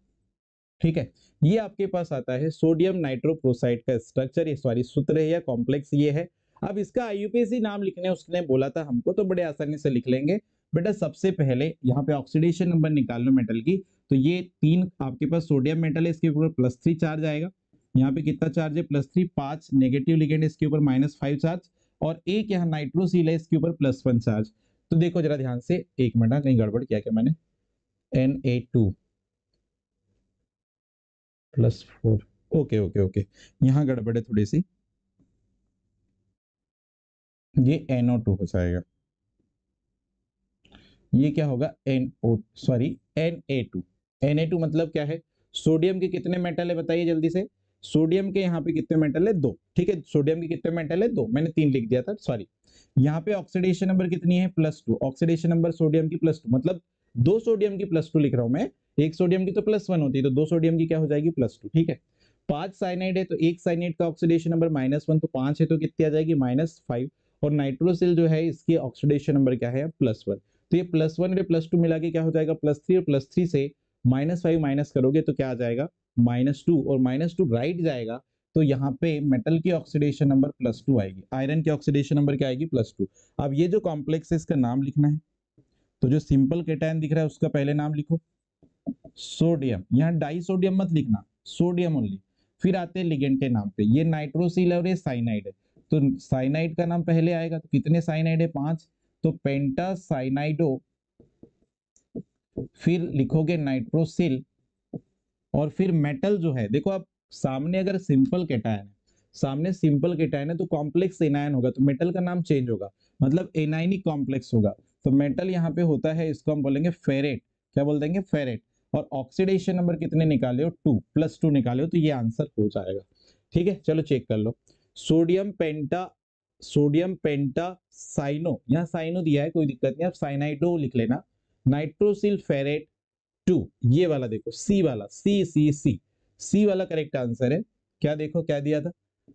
ठीक है, ये आपके पास आता है सोडियम नाइट्रोक्लोराइड का स्ट्रक्चर, ये सॉरी सूत्र है या कॉम्प्लेक्स ये है। अब इसका आईयूपीएसी नाम लिखने उसने बोला था हमको, तो बड़े आसानी से लिख लेंगे बेटा। सबसे पहले यहाँ पे ऑक्सीडेशन नंबर निकाल लो मेटल की, तो ये 3 आपके पास सोडियम मेटल है, इसके ऊपर +3 चार्ज आएगा। यहाँ पे कितना चार्ज है, +3, 5 नेगेटिव लिगेंड, इसके ऊपर -5 चार्ज, और एक यहाँ नाइट्रोसिल है, इसके ऊपर +1 चार्ज। तो देखो जरा ध्यान से, एक मिनट, कहीं गड़बड़ किया क्या मैंने, Na2 +4, ओके ओके ओके, यहाँ गड़बड़ है थोड़ी सी, ये NO2 हो जाएगा, ये क्या होगा, Na2 मतलब क्या है, सोडियम के कितने मेटल है बताइए जल्दी से, सोडियम के यहाँ पे कितने मेटल है, 2। ठीक है, सोडियम के कितने मेटल है, 2, मैंने 3 लिख दिया था, सॉरी। यहाँ पे ऑक्सीडेशन नंबर कितनी है, +2, ऑक्सीडेशन नंबर सोडियम की +2, मतलब दो सोडियम की +2 लिख रहा हूं मैं, एक सोडियम की तो +1 होती है, तो दो सोडियम की क्या हो जाएगी +2, ठीक है। 5 साइनाइड है तो एक साइनाइड का ऑक्सीडेशन नंबर -1, तो 5 है तो कितनी आ जाएगी -5, और नाइट्रोसिल जो है इसकी ऑक्सीडेशन नंबर क्या है +1, तो ये +1 और +2 मिला के क्या हो जाएगा +3, और +3 से -5 माइनस करोगे तो क्या आ जाएगा -2, और -2 राइट जाएगा तो यहाँ पे मेटल की ऑक्सीडेशन नंबर +2 आएगी, आयरन की ऑक्सीडेशन नंबर क्या आएगी +2। अब ये जो कॉम्प्लेक्स है इसका नाम लिखना है, तो जो सिंपल केटायन दिख रहा है उसका पहले नाम लिखो सोडियम, यहाँ डाई सोडियम मत लिखना, सोडियम ओनली। फिर आते हैं लिगेंड के नाम पे, ये नाइट्रोसिल और ये साइनाइड है, तो साइनाइड का नाम पहले आएगा, तो कितने साइनाइड है 5, तो पेंटा साइनाइडो, फिर लिखोगे नाइट्रोसिल, और फिर मेटल जो है देखो आप सामने अगर सिंपल केटायन है, सामने सिंपल केटायन है तो कॉम्प्लेक्स एनायन होगा, तो मेटल का नाम चेंज होगा, मतलब एनायनिक कॉम्प्लेक्स होगा, तो मेटल यहाँ पे होता है, इसको हम बोलेंगे फेरेट, क्या बोल देंगे फेरेट, और ऑक्सीडेशन नंबर कितने निकाले हो 2, +2 निकाले हो, तो ये आंसर हो जाएगा, ठीक है। चलो चेक कर लो, सोडियम पेंटा साइनो, यहाँ साइनो दिया है कोई दिक्कत नहीं, आप साइनाइडो लिख लेना, नाइट्रोसिल फेरेट 2, ये वाला देखो सी वाला, सी वाला करेक्ट आंसर है। क्या देखो क्या दिया था,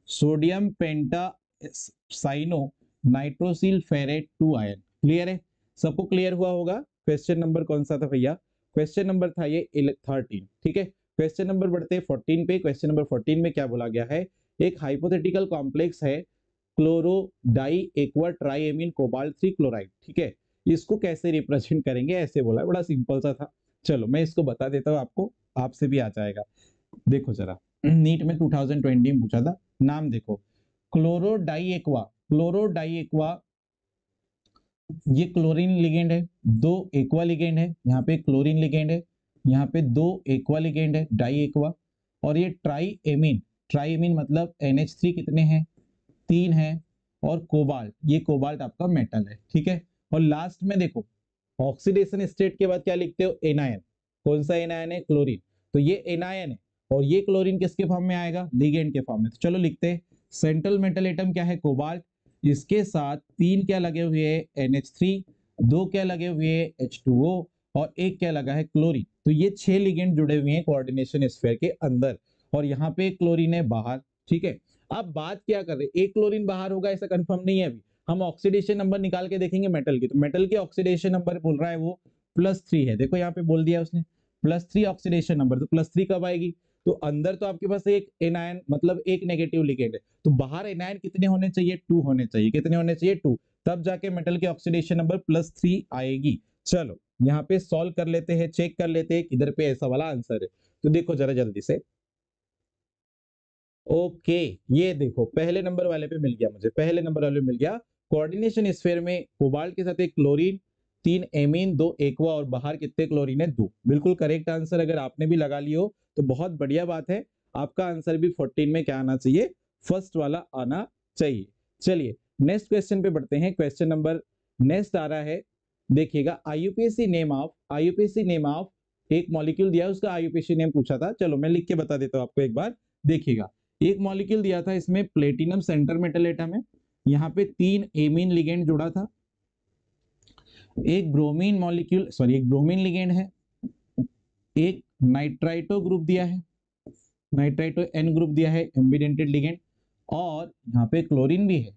sodium penta cyano nitrosyl ferrate 2 ion, clear है, सबको क्लियर हुआ होगा। क्वेश्चन नंबर कौन सा था भैया, क्वेश्चन नंबर था ये 13, ठीक है। क्वेश्चन नंबर बढ़ते 14 पे, क्वेश्चन नंबर 14 में क्या बोला गया है, एक हाइपोथेटिकल कॉम्प्लेक्स है chloro di aqua triamine cobalt 3 chloride, ठीक है, इसको कैसे रिप्रेजेंट करेंगे, ऐसे बोला है, बड़ा सिंपल सा था। चलो मैं इसको बता देता हूँ आपको, आपसे भी आ जाएगा, देखो जरा, नीट में 2020 में पूछा था, नाम देखो क्लोरो डाई एक्वा, ये क्लोरीन लिगेंड है, दो एक्वा लिगेंड है, यहाँ पे क्लोरीन लिगेंड है, यहाँ पे दो एक्वा लिगेंड है डाई एक्वा, और ये ट्राइएमीन मतलब NH3 कितने हैं 3 है, और कोबाल्ट, ये कोबाल्ट आपका मेटल है, ठीक है। और लास्ट में देखो ऑक्सीडेशन स्टेट के बाद क्या लिखते हो एनायन, कौन सा एनायन है क्लोरीन, तो ये एनायन है, और ये क्लोरीन किसके फॉर्म में आएगा लिगेंड के फॉर्म में, तो चलो लिखते हैं, सेंट्रल मेटल एटम क्या है कोबाल्ट, इसके साथ 3 क्या लगे हुए हैं NH3, 2 क्या लगे हुए हैं H2O, और एक क्या लगा है क्लोरीन, तो ये 6 लिगेंड जुड़े हुए हैं कोऑर्डिनेशन स्फीयर के अंदर, और यहाँ पे क्लोरीन है बाहर, ठीक है। अब बात क्या कर रहे हैं, एक क्लोरीन बाहर होगा ऐसा कंफर्म नहीं है अभी, हम ऑक्सीडेशन नंबर निकाल के देखेंगे मेटल की, तो मेटल की ऑक्सीडेशन नंबर बोल रहा है वो +3 है, देखो यहाँ पे बोल दिया उसने +3 ऑक्सीडेशन नंबर, तो +3 कब आएगी, तो अंदर तो आपके पास एक एनायन मतलब एक नेगेटिव लिगेंड है, तो बाहर एनायन कितने होने चाहिए 2 होने चाहिए, कितने होने चाहिए 2, तब जाके मेटल की ऑक्सीडेशन नंबर +3 आएगी। चलो यहाँ पे सॉल्व कर लेते हैं, चेक कर लेते हैं किधर पे ऐसा वाला आंसर है, तो देखो जरा जल्दी से, ओके ये देखो पहले नंबर वाले पे मिल गया मुझे, पहले नंबर वाले पे मिल गया, कोऑर्डिनेशन स्फीयर में कोबाल्ट के साथ एक क्लोरीन, 3 एमीन, 2 एक्वा, और बाहर कितने क्लोरीन है 2, बिल्कुल करेक्ट आंसर, अगर आपने भी लगा लियो तो बहुत बढ़िया बात है, आपका आंसर भी 14 में क्या आना चाहिए फर्स्ट वाला आना चाहिए। चलिए नेक्स्ट क्वेश्चन पे बढ़ते हैं, क्वेश्चन नंबर नेक्स्ट आ रहा है, देखिएगा आईयूपीएसी नेम ऑफ एक मॉलिक्यूल दिया उसका आईयूपीएसी नेम पूछा था, चलो मैं लिख के बता देता हूं आपको एक बार, देखिएगा एक मॉलिक्यूल दिया था, इसमें प्लेटिनम सेंटर मेटल एटम है, यहाँ पे 3 एमीन लिगेंड जुड़ा था, एक ब्रोमीन लिगेंड है, एक नाइट्राइटो ग्रुप दिया है, नाइट्राइटो एन ग्रुप दिया है एम्बिडेंटेड लिगेंड, और यहाँ पे क्लोरीन भी है,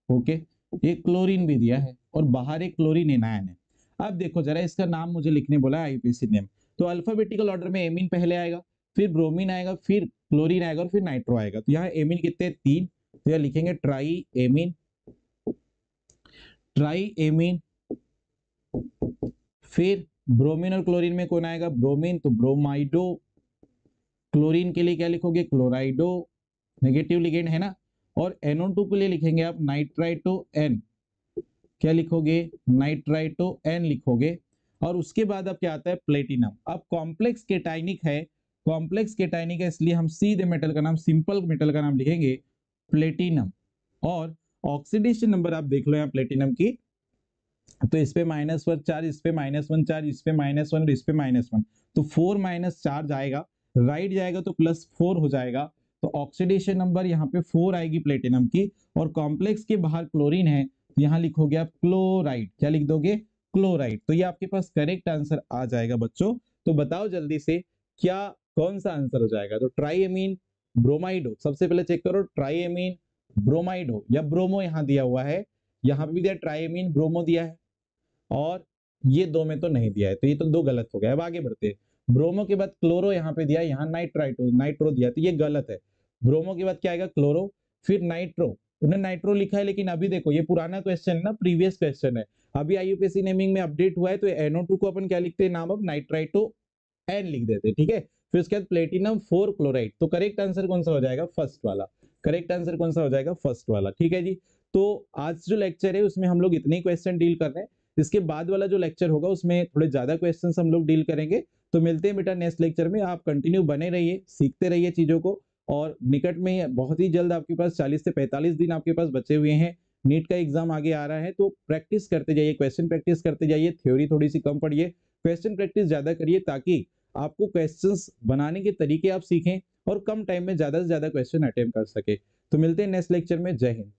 ओके, एक क्लोरीन भी दिया है, और बाहर एक क्लोरीन एनायन है। अब देखो जरा इसका नाम मुझे लिखने बोला है आईयूपीएसी नेम, तो अल्फाबेटिकल ऑर्डर में एमीन पहले आएगा, फिर ब्रोमीन आएगा, फिर क्लोरीन आएगा, और फिर नाइट्रो आएगा, तो यहाँ एमीन कितने 3, तो यहाँ लिखेंगे ट्राई एमीन, फिर ब्रोमीन और क्लोरीन में कौन आएगा ब्रोमीन, तो ब्रोमाइडो, क्लोरीन के लिए क्या लिखोगे क्लोराइडो, नेगेटिव लिगेंड है ना, और NO2 के लिए लिखेंगे आप नाइट्राइटो एन, क्या लिखोगे नाइट्राइटो एन लिखोगे, और उसके बाद अब क्या आता है प्लेटिनम, अब कॉम्प्लेक्स केटाइनिक है, इसलिए हम सीधे मेटल का नाम, सिंपल मेटल का नाम लिखेंगे प्लेटिनम, और ऑक्सीडेशन नंबर आप देख लो यहाँ प्लेटिनम की, तो इस पे -1 चार्ज, इस पे -1 चार्ज, इस पे -1 और इस पे -1, तो 4 माइनस चार्ज आएगा, राइट जाएगा तो +4 हो जाएगा, तो ऑक्सीडेशन नंबर यहाँ पे 4 आएगी प्लेटिनम की, और कॉम्प्लेक्स के बाहर क्लोरीन है, तो यहाँ लिखोगे आप क्लोराइड, क्या लिख दोगे क्लोराइड। तो ये आपके पास करेक्ट आंसर आ जाएगा बच्चों। तो बताओ जल्दी से क्या कौन सा आंसर हो जाएगा। तो ट्राईएमीन ब्रोमाइड हो, सबसे पहले चेक करो ट्राईएमीन ब्रोमाइड हो या ब्रोमो यहां दिया हुआ है, यहां पे भी दिया ट्राईएमीन ब्रोमो दिया है और ये दो में तो नहीं दिया है, तो ये तो दो गलत हो गया। अब आगे बढ़ते हैं। ब्रोमो के बाद क्लोरो यहाँ पे दिया, यहाँ नाइट्रो दिया, तो ये गलत है। ब्रोमो के बाद क्या आएगा क्लोरो, फिर नाइट्रो, उन्हें नाइट्रो लिखा है लेकिन अभी देखो ये पुराना क्वेश्चन है ना, प्रीवियस क्वेश्चन है। अभी आईयूपीएससी नेमिंग में अपडेट हुआ है तो NO2 को अपन क्या लिखते हैं नाम, अब नाइट्राइटो एन लिख देते हैं, ठीक है। फिर उसके बाद प्लेटिनम 4 क्लोराइड। तो करेक्ट आंसर कौन सा हो जाएगा, फर्स्ट वाला। करेक्ट आंसर कौन सा हो जाएगा, फर्स्ट वाला, ठीक है जी। तो आज जो लेक्चर है उसमें हम लोग इतने ही क्वेश्चन डील कर रहे हैं। इसके बाद वाला जो लेक्चर होगा उसमें थोड़े ज्यादा क्वेश्चंस हम लोग डील करेंगे। तो मिलते हैं बेटा नेक्स्ट लेक्चर में। आप कंटिन्यू बने रहिए, सीखते रहिए चीजों को, और निकट में बहुत ही जल्द आपके पास 40 से 45 दिन आपके पास बचे हुए हैं। नीट का एग्जाम आगे आ रहा है तो प्रैक्टिस करते जाइए, क्वेश्चन प्रैक्टिस करते जाइए, थ्योरी थोड़ी सी कम पढ़िए, क्वेश्चन प्रैक्टिस ज्यादा करिए, ताकि आपको क्वेश्चंस बनाने के तरीके आप सीखें और कम टाइम में ज्यादा से ज्यादा क्वेश्चन अटेम्प्ट कर सके। तो मिलते हैं नेक्स्ट लेक्चर में। जय हिंद।